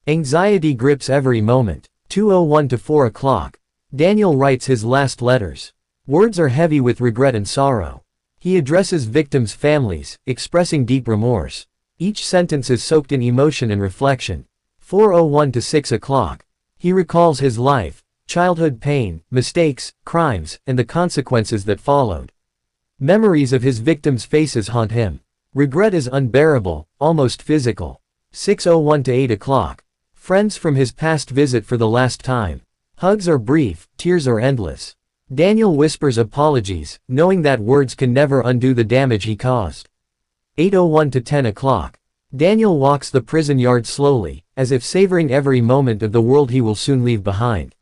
Anxiety grips every moment. 2:01 to 4 o'clock. Daniel writes his last letters. Words are heavy with regret and sorrow. He addresses victims' families, expressing deep remorse. Each sentence is soaked in emotion and reflection. 4:01 to 6 o'clock. He recalls his life, childhood pain, mistakes, crimes, and the consequences that followed. Memories of his victims' faces haunt him. Regret is unbearable, almost physical. 6:01 to 8 o'clock. Friends from his past visit for the last time. Hugs are brief, tears are endless. Daniel whispers apologies, knowing that words can never undo the damage he caused. 8:01 to 10 o'clock. Daniel walks the prison yard slowly, as if savoring every moment of the world he will soon leave behind.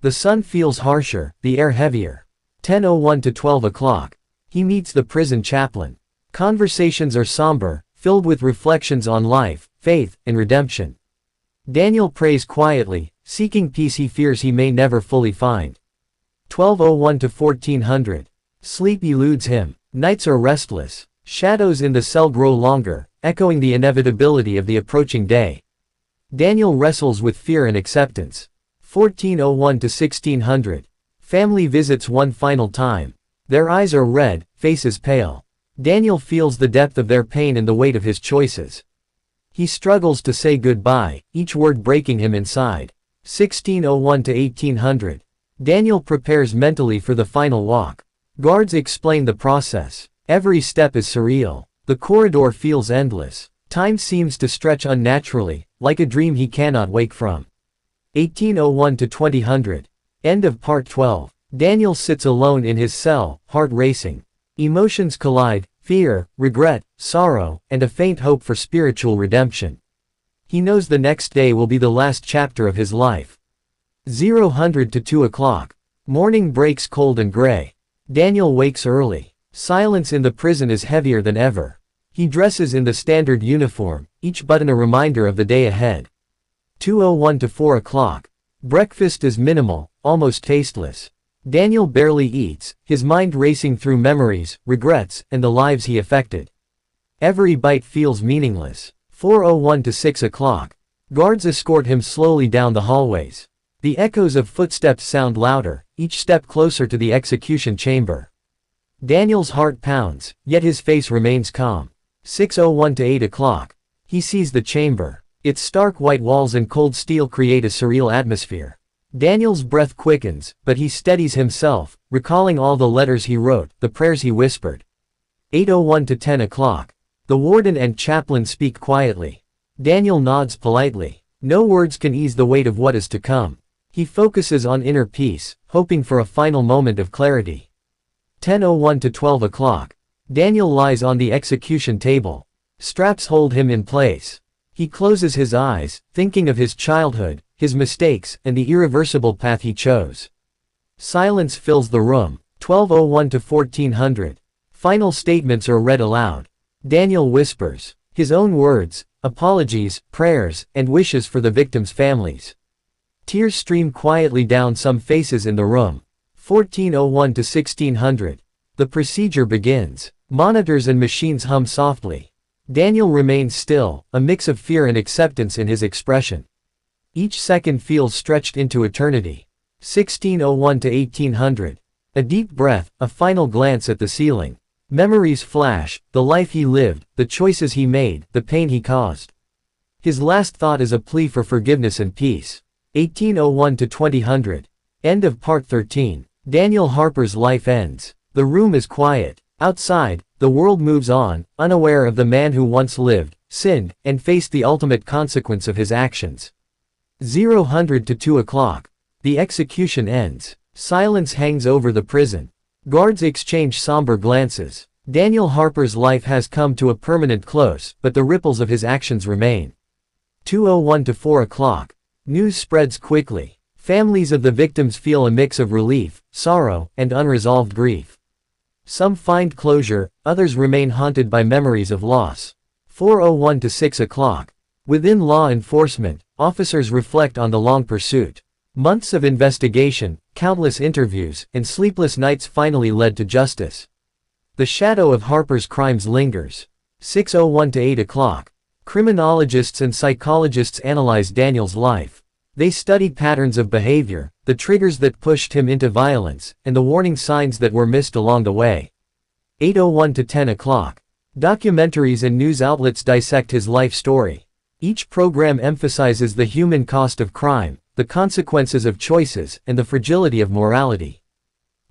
The sun feels harsher, the air heavier. 10:01 to 12 o'clock. He meets the prison chaplain. Conversations are somber, filled with reflections on life, faith, and redemption. Daniel prays quietly, seeking peace he fears he may never fully find. 12:01 to 1400. Sleep eludes him. Nights are restless. Shadows in the cell grow longer, echoing the inevitability of the approaching day. Daniel wrestles with fear and acceptance. 14:01 to 1600. Family visits one final time. Their eyes are red, faces pale. Daniel feels the depth of their pain and the weight of his choices. He struggles to say goodbye, each word breaking him inside. 16:01 to 1800. Daniel prepares mentally for the final walk. Guards explain the process. Every step is surreal. The corridor feels endless. Time seems to stretch unnaturally, like a dream he cannot wake from. 18:01 to 2000. End of part 12. Daniel sits alone in his cell, heart racing. Emotions collide, fear, regret, sorrow, and a faint hope for spiritual redemption. He knows the next day will be the last chapter of his life. 0 to 2 o'clock. Morning breaks cold and gray. Daniel wakes early. Silence in the prison is heavier than ever. He dresses in the standard uniform, each button a reminder of the day ahead. 2:01 to 4 o'clock. Breakfast is minimal, almost tasteless. Daniel barely eats, his mind racing through memories, regrets, and the lives he affected. Every bite feels meaningless. 4:01 to 6 o'clock. Guards escort him slowly down the hallways. The echoes of footsteps sound louder, each step closer to the execution chamber. Daniel's heart pounds, yet his face remains calm. 6:01 to 8 o'clock. He sees the chamber. Its stark white walls and cold steel create a surreal atmosphere. Daniel's breath quickens, but he steadies himself, recalling all the letters he wrote, the prayers he whispered. 8:01 to 10 o'clock. The warden and chaplain speak quietly. Daniel nods politely. No words can ease the weight of what is to come. He focuses on inner peace, hoping for a final moment of clarity. 10:01 to 12 o'clock. Daniel lies on the execution table. Straps hold him in place. He closes his eyes, thinking of his childhood, his mistakes, and the irreversible path he chose. Silence fills the room. 12:01 to 1400. Final statements are read aloud. Daniel whispers his own words, apologies, prayers, and wishes for the victims' families. Tears stream quietly down some faces in the room. 14:01 to 1600. The procedure begins. Monitors and machines hum softly. Daniel remains still, a mix of fear and acceptance in his expression. Each second feels stretched into eternity. 16:01 to 1800. A deep breath, a final glance at the ceiling. Memories flash, the life he lived, the choices he made, the pain he caused. His last thought is a plea for forgiveness and peace. 18:01 to 2000. End of Part 13. Daniel Harper's life ends. The room is quiet. Outside, the world moves on, unaware of the man who once lived, sinned, and faced the ultimate consequence of his actions. 0:00 to 2 o'clock. The execution ends. Silence hangs over the prison. Guards exchange somber glances. Daniel Harper's life has come to a permanent close, but the ripples of his actions remain. 2:01 to 4 o'clock. News spreads quickly. Families of the victims feel a mix of relief, sorrow, and unresolved grief. Some find closure, others remain haunted by memories of loss. 4:01 to 6 o'clock. Within law enforcement, officers reflect on the long pursuit. Months of investigation, countless interviews, and sleepless nights finally led to justice. The shadow of Harper's crimes lingers. 6:01 to 8 o'clock. Criminologists and psychologists analyze Daniel's life. They study patterns of behavior, the triggers that pushed him into violence, and the warning signs that were missed along the way. 8:01 to 10 o'clock. Documentaries and news outlets dissect his life story. Each program emphasizes the human cost of crime, the consequences of choices, and the fragility of morality.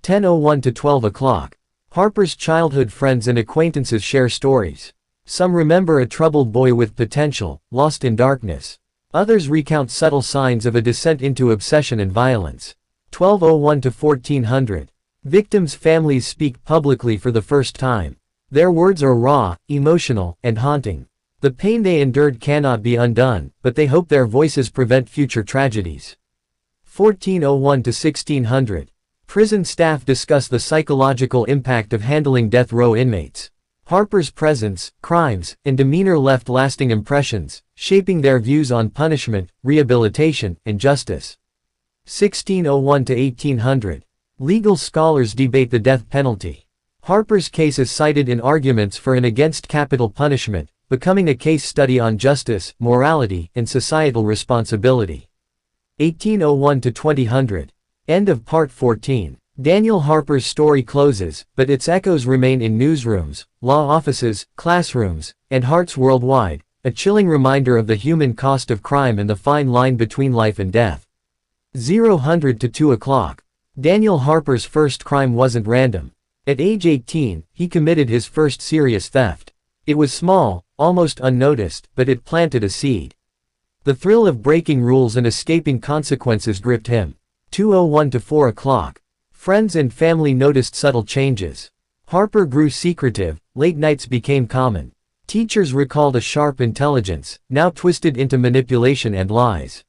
10:01 to 12 o'clock. Harper's childhood friends and acquaintances share stories. Some remember a troubled boy with potential, lost in darkness. Others recount subtle signs of a descent into obsession and violence. 12:01 to 1400. Victims' families speak publicly for the first time. Their words are raw, emotional, and haunting. The pain they endured cannot be undone, but they hope their voices prevent future tragedies. 14:01 to 1600. Prison staff discuss the psychological impact of handling death row inmates. Harper's presence, crimes, and demeanor left lasting impressions, shaping their views on punishment, rehabilitation, and justice. 16:01 to 1800. Legal scholars debate the death penalty. Harper's case is cited in arguments for and against capital punishment, becoming a case study on justice, morality, and societal responsibility. 18:01 to 2000. End of Part 14. Daniel Harper's story closes, but its echoes remain in newsrooms, law offices, classrooms, and hearts worldwide, a chilling reminder of the human cost of crime and the fine line between life and death. 0:00 to 2 o'clock. Daniel Harper's first crime wasn't random. At age 18, he committed his first serious theft. It was small, almost unnoticed, but it planted a seed. The thrill of breaking rules and escaping consequences gripped him. 2:01 to 4 o'clock. Friends and family noticed subtle changes. Harper grew secretive, late nights became common. Teachers recalled a sharp intelligence, now twisted into manipulation and lies.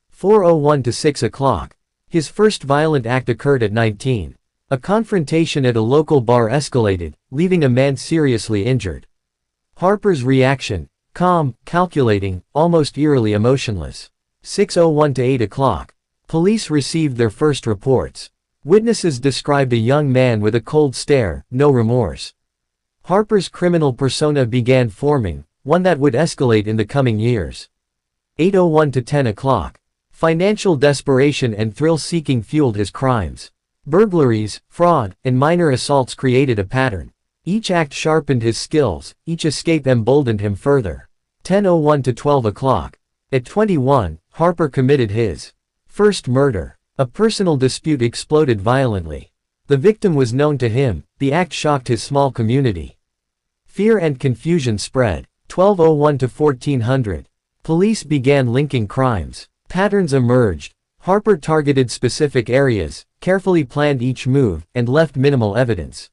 4:01 to 6 o'clock. His first violent act occurred at 19. A confrontation at a local bar escalated, leaving a man seriously injured. Harper's reaction: calm, calculating, almost eerily emotionless. 6:01 to 8 o'clock. Police received their first reports. Witnesses described a young man with a cold stare, no remorse. Harper's criminal persona began forming, one that would escalate in the coming years. 8:01 to 10 o'clock. Financial desperation and thrill-seeking fueled his crimes. Burglaries, fraud, and minor assaults created a pattern. Each act sharpened his skills, each escape emboldened him further. 10:01 to 12 o'clock. At 21, Harper committed his first murder. A personal dispute exploded violently. The victim was known to him, the act shocked his small community. Fear and confusion spread. 12:01 to 1400. Police began linking crimes. Patterns emerged. Harper targeted specific areas, carefully planned each move, and left minimal evidence.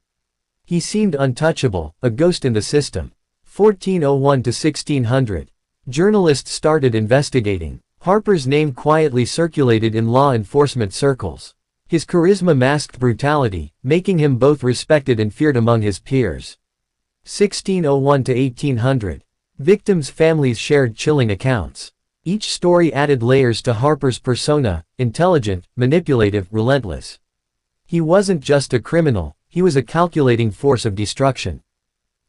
He seemed untouchable, a ghost in the system. 14:01 to 1600. Journalists started investigating. Harper's name quietly circulated in law enforcement circles. His charisma masked brutality, making him both respected and feared among his peers. 16:01 to 1800. Victims' families shared chilling accounts. Each story added layers to Harper's persona: intelligent, manipulative, relentless. He wasn't just a criminal, he was a calculating force of destruction.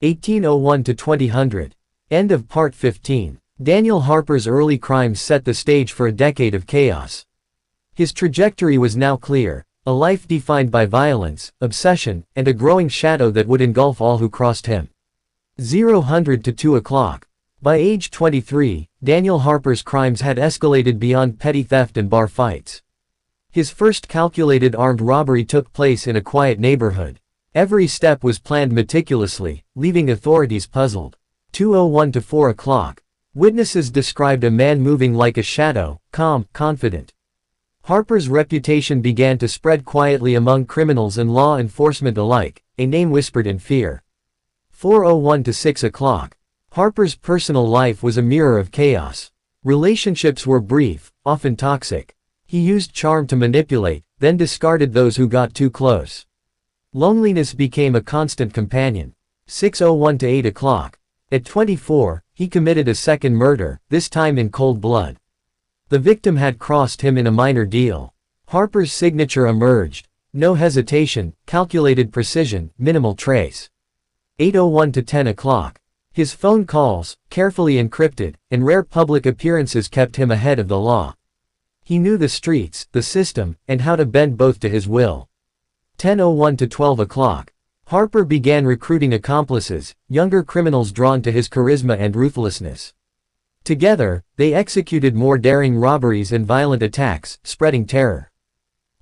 18:01 to 2000. End of Part 15. Daniel Harper's early crimes set the stage for a decade of chaos. His trajectory was now clear: a life defined by violence, obsession, and a growing shadow that would engulf all who crossed him. 0:00 to 2 o'clock. By age 23, Daniel Harper's crimes had escalated beyond petty theft and bar fights. His first calculated armed robbery took place in a quiet neighborhood. Every step was planned meticulously, leaving authorities puzzled. 2:01 to 4 o'clock. Witnesses described a man moving like a shadow, calm, confident. Harper's reputation began to spread quietly among criminals and law enforcement alike, a name whispered in fear. 4:01 to 6 o'clock. Harper's personal life was a mirror of chaos. Relationships were brief, often toxic. He used charm to manipulate, then discarded those who got too close. Loneliness became a constant companion. 6:01 to 8 o'clock. At 24, he committed a second murder, this time in cold blood. The victim had crossed him in a minor deal. Harper's signature emerged: no hesitation, calculated precision, minimal trace. 8:01 to 10 o'clock. His phone calls, carefully encrypted, and rare public appearances kept him ahead of the law. He knew the streets, the system, and how to bend both to his will. 10:01 to 12 o'clock. Harper began recruiting accomplices, younger criminals drawn to his charisma and ruthlessness. Together, they executed more daring robberies and violent attacks, spreading terror.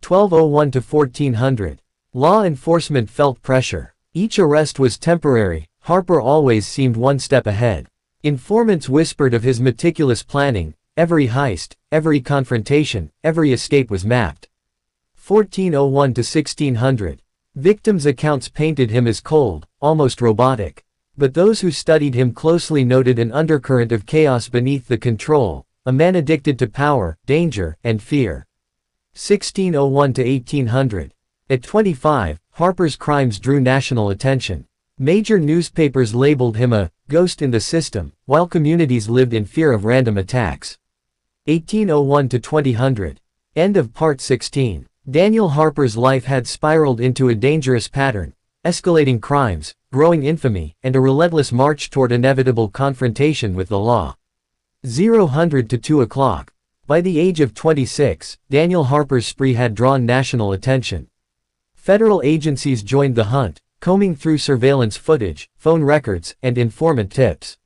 12:01 to 1400. Law enforcement felt pressure. Each arrest was temporary. Harper always seemed one step ahead. Informants whispered of his meticulous planning: every heist, every confrontation, every escape was mapped. 14:01 to 1600. Victims' accounts painted him as cold, almost robotic. But those who studied him closely noted an undercurrent of chaos beneath the control, a man addicted to power, danger, and fear. 16:01 to 1800. At 25, Harper's crimes drew national attention. Major newspapers labeled him a ghost in the system, while communities lived in fear of random attacks. 18:01 to 2000. End of Part 16. Daniel Harper's life had spiraled into a dangerous pattern: escalating crimes, growing infamy, and a relentless march toward inevitable confrontation with the law. 0:00 to 2 o'clock. By the age of 26, Daniel Harper's spree had drawn national attention. Federal agencies joined the hunt, combing through surveillance footage, phone records, and informant tips.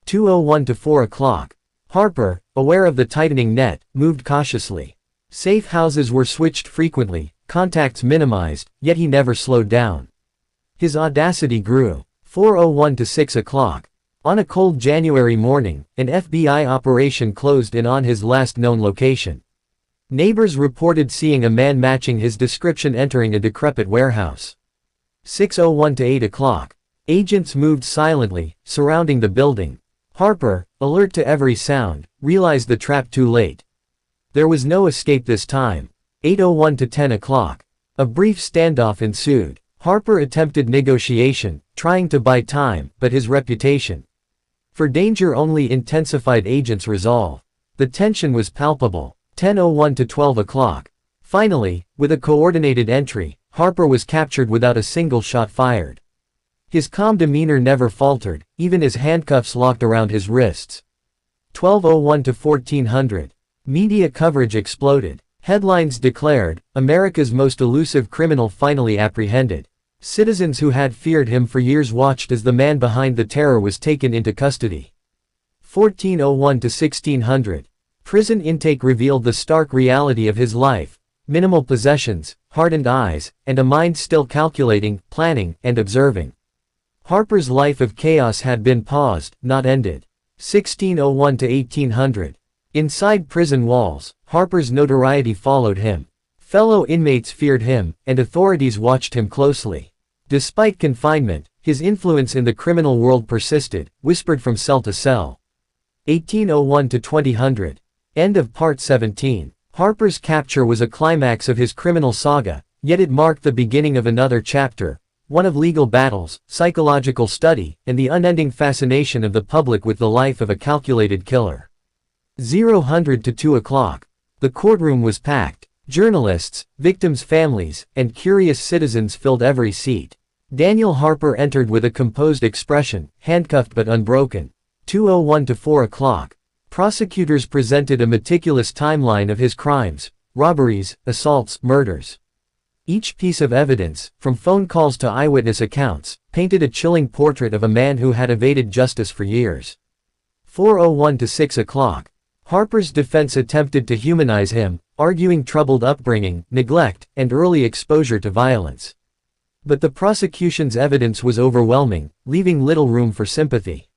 2:01 to 4 o'clock. Harper, aware of the tightening net, moved cautiously. Safe houses were switched frequently, contacts minimized, yet he never slowed down. His audacity grew. 4:01 to 6 o'clock. On a cold January morning, an FBI operation closed in on his last known location. Neighbors reported seeing a man matching his description entering a decrepit warehouse. 6:01 to 8 o'clock. Agents moved silently, surrounding the building. Harper, alert to every sound, realized the trap too late. There was no escape this time. 8:01 to 10 o'clock. A brief standoff ensued. Harper attempted negotiation, trying to buy time, but his reputation for danger only intensified agents' resolve. The tension was palpable. 10:01 to 12 o'clock. Finally, with a coordinated entry, Harper was captured without a single shot fired. His calm demeanor never faltered, even as handcuffs locked around his wrists. 1201 to 1400. Media coverage exploded. Headlines declared, "America's most elusive criminal finally apprehended." Citizens who had feared him for years watched as the man behind the terror was taken into custody. 1401 to 1600. Prison intake revealed the stark reality of his life: minimal possessions, hardened eyes, and a mind still calculating, planning, and observing. Harper's life of chaos had been paused, not ended. 1601 to 1800. Inside prison walls, Harper's notoriety followed him. Fellow inmates feared him, and authorities watched him closely. Despite confinement, his influence in the criminal world persisted, whispered from cell to cell. 1801 to 2000. End of Part 17. Harper's capture was a climax of his criminal saga, yet it marked the beginning of another chapter, one of legal battles, psychological study, and the unending fascination of the public with the life of a calculated killer. 0 to 2 o'clock. The courtroom was packed. Journalists, victims' families, and curious citizens filled every seat. Daniel Harper entered with a composed expression, handcuffed but unbroken. 2:01 to 4 o'clock. Prosecutors presented a meticulous timeline of his crimes: robberies, assaults, murders. Each piece of evidence, from phone calls to eyewitness accounts, painted a chilling portrait of a man who had evaded justice for years. 4:01 to 6 o'clock. Harper's defense attempted to humanize him, arguing troubled upbringing, neglect, and early exposure to violence. But the prosecution's evidence was overwhelming, leaving little room for sympathy.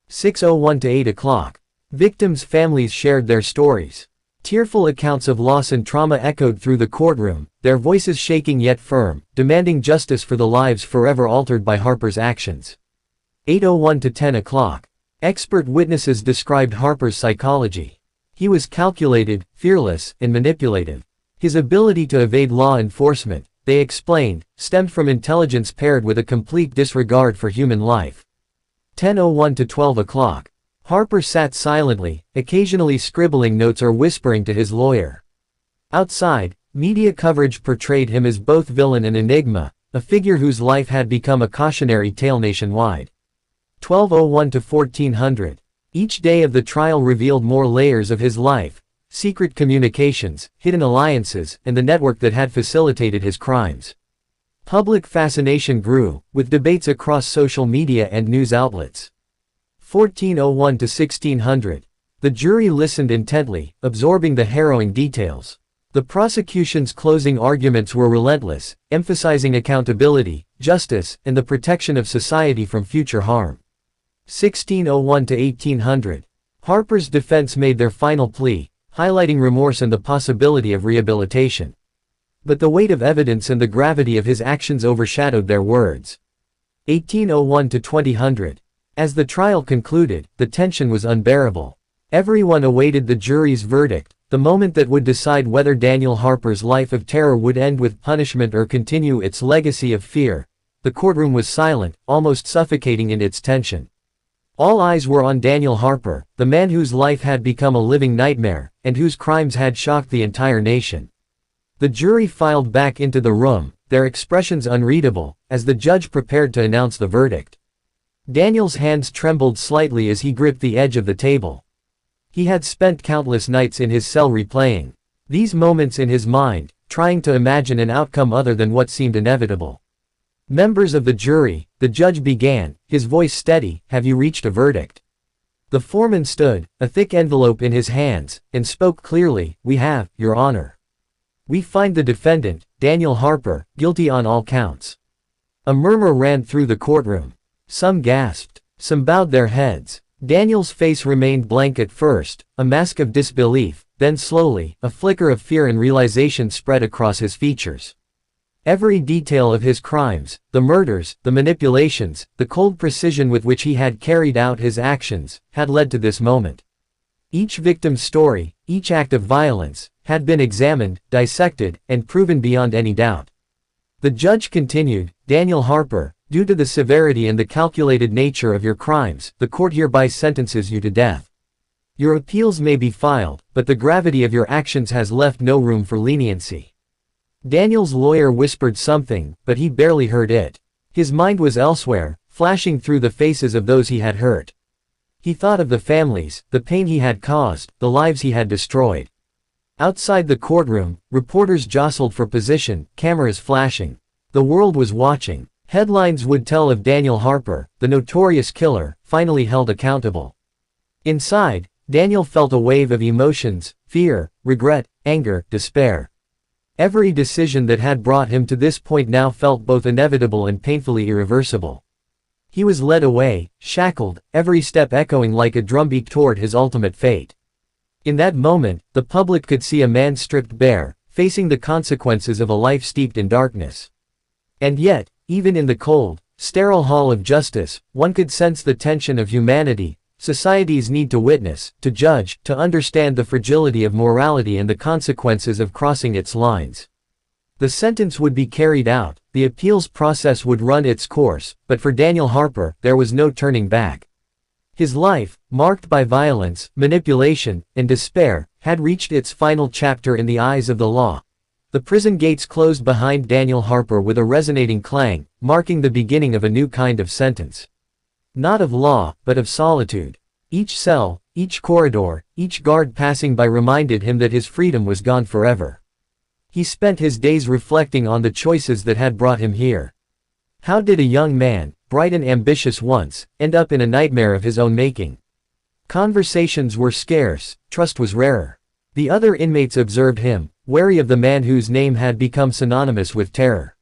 6:01 to 8 o'clock. Victims' families shared their stories. Tearful accounts of loss and trauma echoed through the courtroom, their voices shaking yet firm, demanding justice for the lives forever altered by Harper's actions. 8:01 to 10 o'clock. Expert witnesses described Harper's psychology. He was calculated, fearless, and manipulative. His ability to evade law enforcement, they explained, stemmed from intelligence paired with a complete disregard for human life. 10:01 to 12 o'clock. Harper sat silently, occasionally scribbling notes or whispering to his lawyer. Outside, media coverage portrayed him as both villain and enigma, a figure whose life had become a cautionary tale nationwide. 12:01 to 1400. Each day of the trial revealed more layers of his life: secret communications, hidden alliances, and the network that had facilitated his crimes. Public fascination grew, with debates across social media and news outlets. 1401 to 1600. The jury listened intently, absorbing the harrowing details. The prosecution's closing arguments were relentless, emphasizing accountability, justice, and the protection of society from future harm. 1601 to 1800. Harper's defense made their final plea, highlighting remorse and the possibility of rehabilitation. But the weight of evidence and the gravity of his actions overshadowed their words. 1801 to 2000. As the trial concluded, the tension was unbearable. Everyone awaited the jury's verdict, the moment that would decide whether Daniel Harper's life of terror would end with punishment or continue its legacy of fear. The courtroom was silent, almost suffocating in its tension. All eyes were on Daniel Harper, the man whose life had become a living nightmare, and whose crimes had shocked the entire nation. The jury filed back into the room, their expressions unreadable, as the judge prepared to announce the verdict. Daniel's hands trembled slightly as he gripped the edge of the table. He had spent countless nights in his cell replaying these moments in his mind, trying to imagine an outcome other than what seemed inevitable. "Members of the jury," the judge began, his voice steady, "have you reached a verdict?" The foreman stood, a thick envelope in his hands, and spoke clearly, "We have, Your Honor. We find the defendant, Daniel Harper, guilty on all counts." A murmur ran through the courtroom. Some gasped. Some bowed their heads. Daniel's face remained blank at first, a mask of disbelief, then slowly, a flicker of fear and realization spread across his features. Every detail of his crimes, the murders, the manipulations, the cold precision with which he had carried out his actions, had led to this moment. Each victim's story, each act of violence, had been examined, dissected, and proven beyond any doubt. The judge continued, "Daniel Harper, due to the severity and the calculated nature of your crimes, the court hereby sentences you to death. Your appeals may be filed, but the gravity of your actions has left no room for leniency." Daniel's lawyer whispered something, but he barely heard it. His mind was elsewhere, flashing through the faces of those he had hurt. He thought of the families, the pain he had caused, the lives he had destroyed. Outside the courtroom, reporters jostled for position, cameras flashing. The world was watching. Headlines would tell of Daniel Harper, the notorious killer, finally held accountable. Inside, Daniel felt a wave of emotions: fear, regret, anger, despair. Every decision that had brought him to this point now felt both inevitable and painfully irreversible. He was led away, shackled, every step echoing like a drumbeat toward his ultimate fate. In that moment, the public could see a man stripped bare, facing the consequences of a life steeped in darkness. And yet, even in the cold, sterile hall of justice, one could sense the tension of humanity, society's need to witness, to judge, to understand the fragility of morality and the consequences of crossing its lines. The sentence would be carried out, the appeals process would run its course, but for Daniel Harper, there was no turning back. His life, marked by violence, manipulation, and despair, had reached its final chapter in the eyes of the law. The prison gates closed behind Daniel Harper with a resonating clang, marking the beginning of a new kind of sentence. Not of law, but of solitude. Each cell, each corridor, each guard passing by reminded him that his freedom was gone forever. He spent his days reflecting on the choices that had brought him here. How did a young man, bright and ambitious once, end up in a nightmare of his own making? Conversations were scarce, trust was rarer. The other inmates observed him, wary of the man whose name had become synonymous with terror.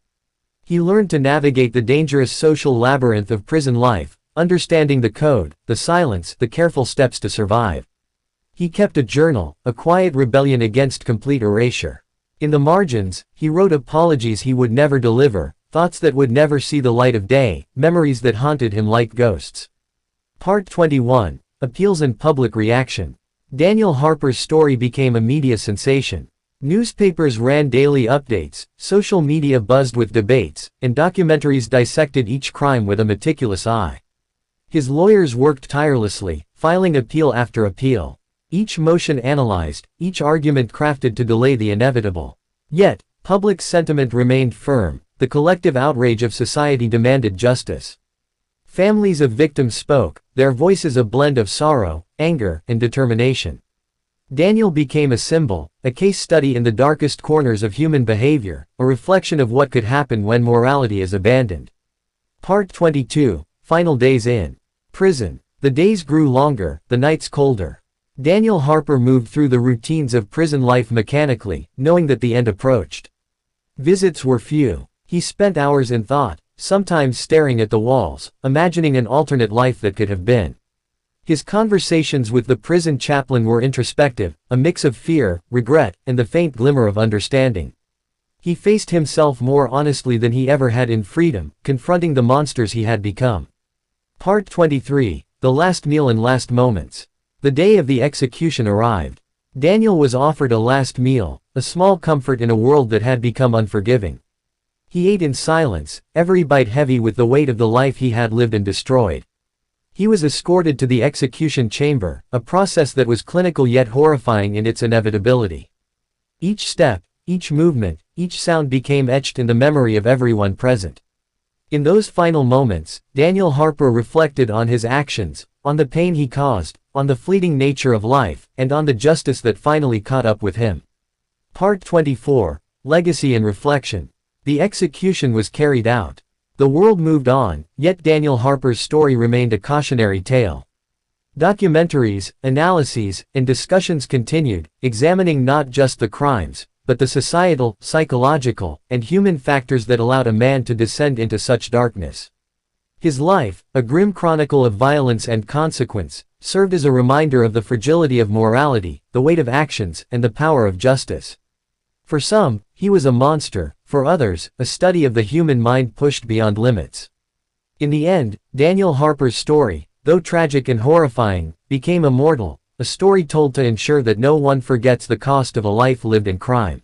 He learned to navigate the dangerous social labyrinth of prison life, understanding the code, the silence, the careful steps to survive. He kept a journal, a quiet rebellion against complete erasure. In the margins, he wrote apologies he would never deliver, thoughts that would never see the light of day, memories that haunted him like ghosts. Part 21. Appeals and Public Reaction. Daniel Harper's story became a media sensation. Newspapers ran daily updates, social media buzzed with debates, and documentaries dissected each crime with a meticulous eye. His lawyers worked tirelessly, filing appeal after appeal. Each motion analyzed, each argument crafted to delay the inevitable. Yet, public sentiment remained firm. The collective outrage of society demanded justice. Families of victims spoke, their voices a blend of sorrow, anger, and determination. Daniel became a symbol, a case study in the darkest corners of human behavior, a reflection of what could happen when morality is abandoned. Part 22. Final days in prison. The days grew longer, the nights colder. Daniel Harper moved through the routines of prison life mechanically, knowing that the end approached. Visits were few. He spent hours in thought, sometimes staring at the walls, imagining an alternate life that could have been. His conversations with the prison chaplain were introspective, a mix of fear, regret, and the faint glimmer of understanding. He faced himself more honestly than he ever had in freedom, confronting the monsters he had become. Part 23. The Last Meal and Last Moments. The day of the execution arrived. Daniel was offered a last meal, a small comfort in a world that had become unforgiving. He ate in silence, every bite heavy with the weight of the life he had lived and destroyed. He was escorted to the execution chamber, a process that was clinical yet horrifying in its inevitability. Each step, each movement, each sound became etched in the memory of everyone present. In those final moments, Daniel Harper reflected on his actions, on the pain he caused, on the fleeting nature of life, and on the justice that finally caught up with him. Part 24. Legacy and Reflection. The execution was carried out. The world moved on, yet Daniel Harper's story remained a cautionary tale. Documentaries, analyses, and discussions continued, examining not just the crimes, but the societal, psychological, and human factors that allowed a man to descend into such darkness. His life, a grim chronicle of violence and consequence, served as a reminder of the fragility of morality, the weight of actions, and the power of justice. For some, he was a monster, for others, a study of the human mind pushed beyond limits. In the end, Daniel Harper's story, though tragic and horrifying, became immortal, a story told to ensure that no one forgets the cost of a life lived in crime.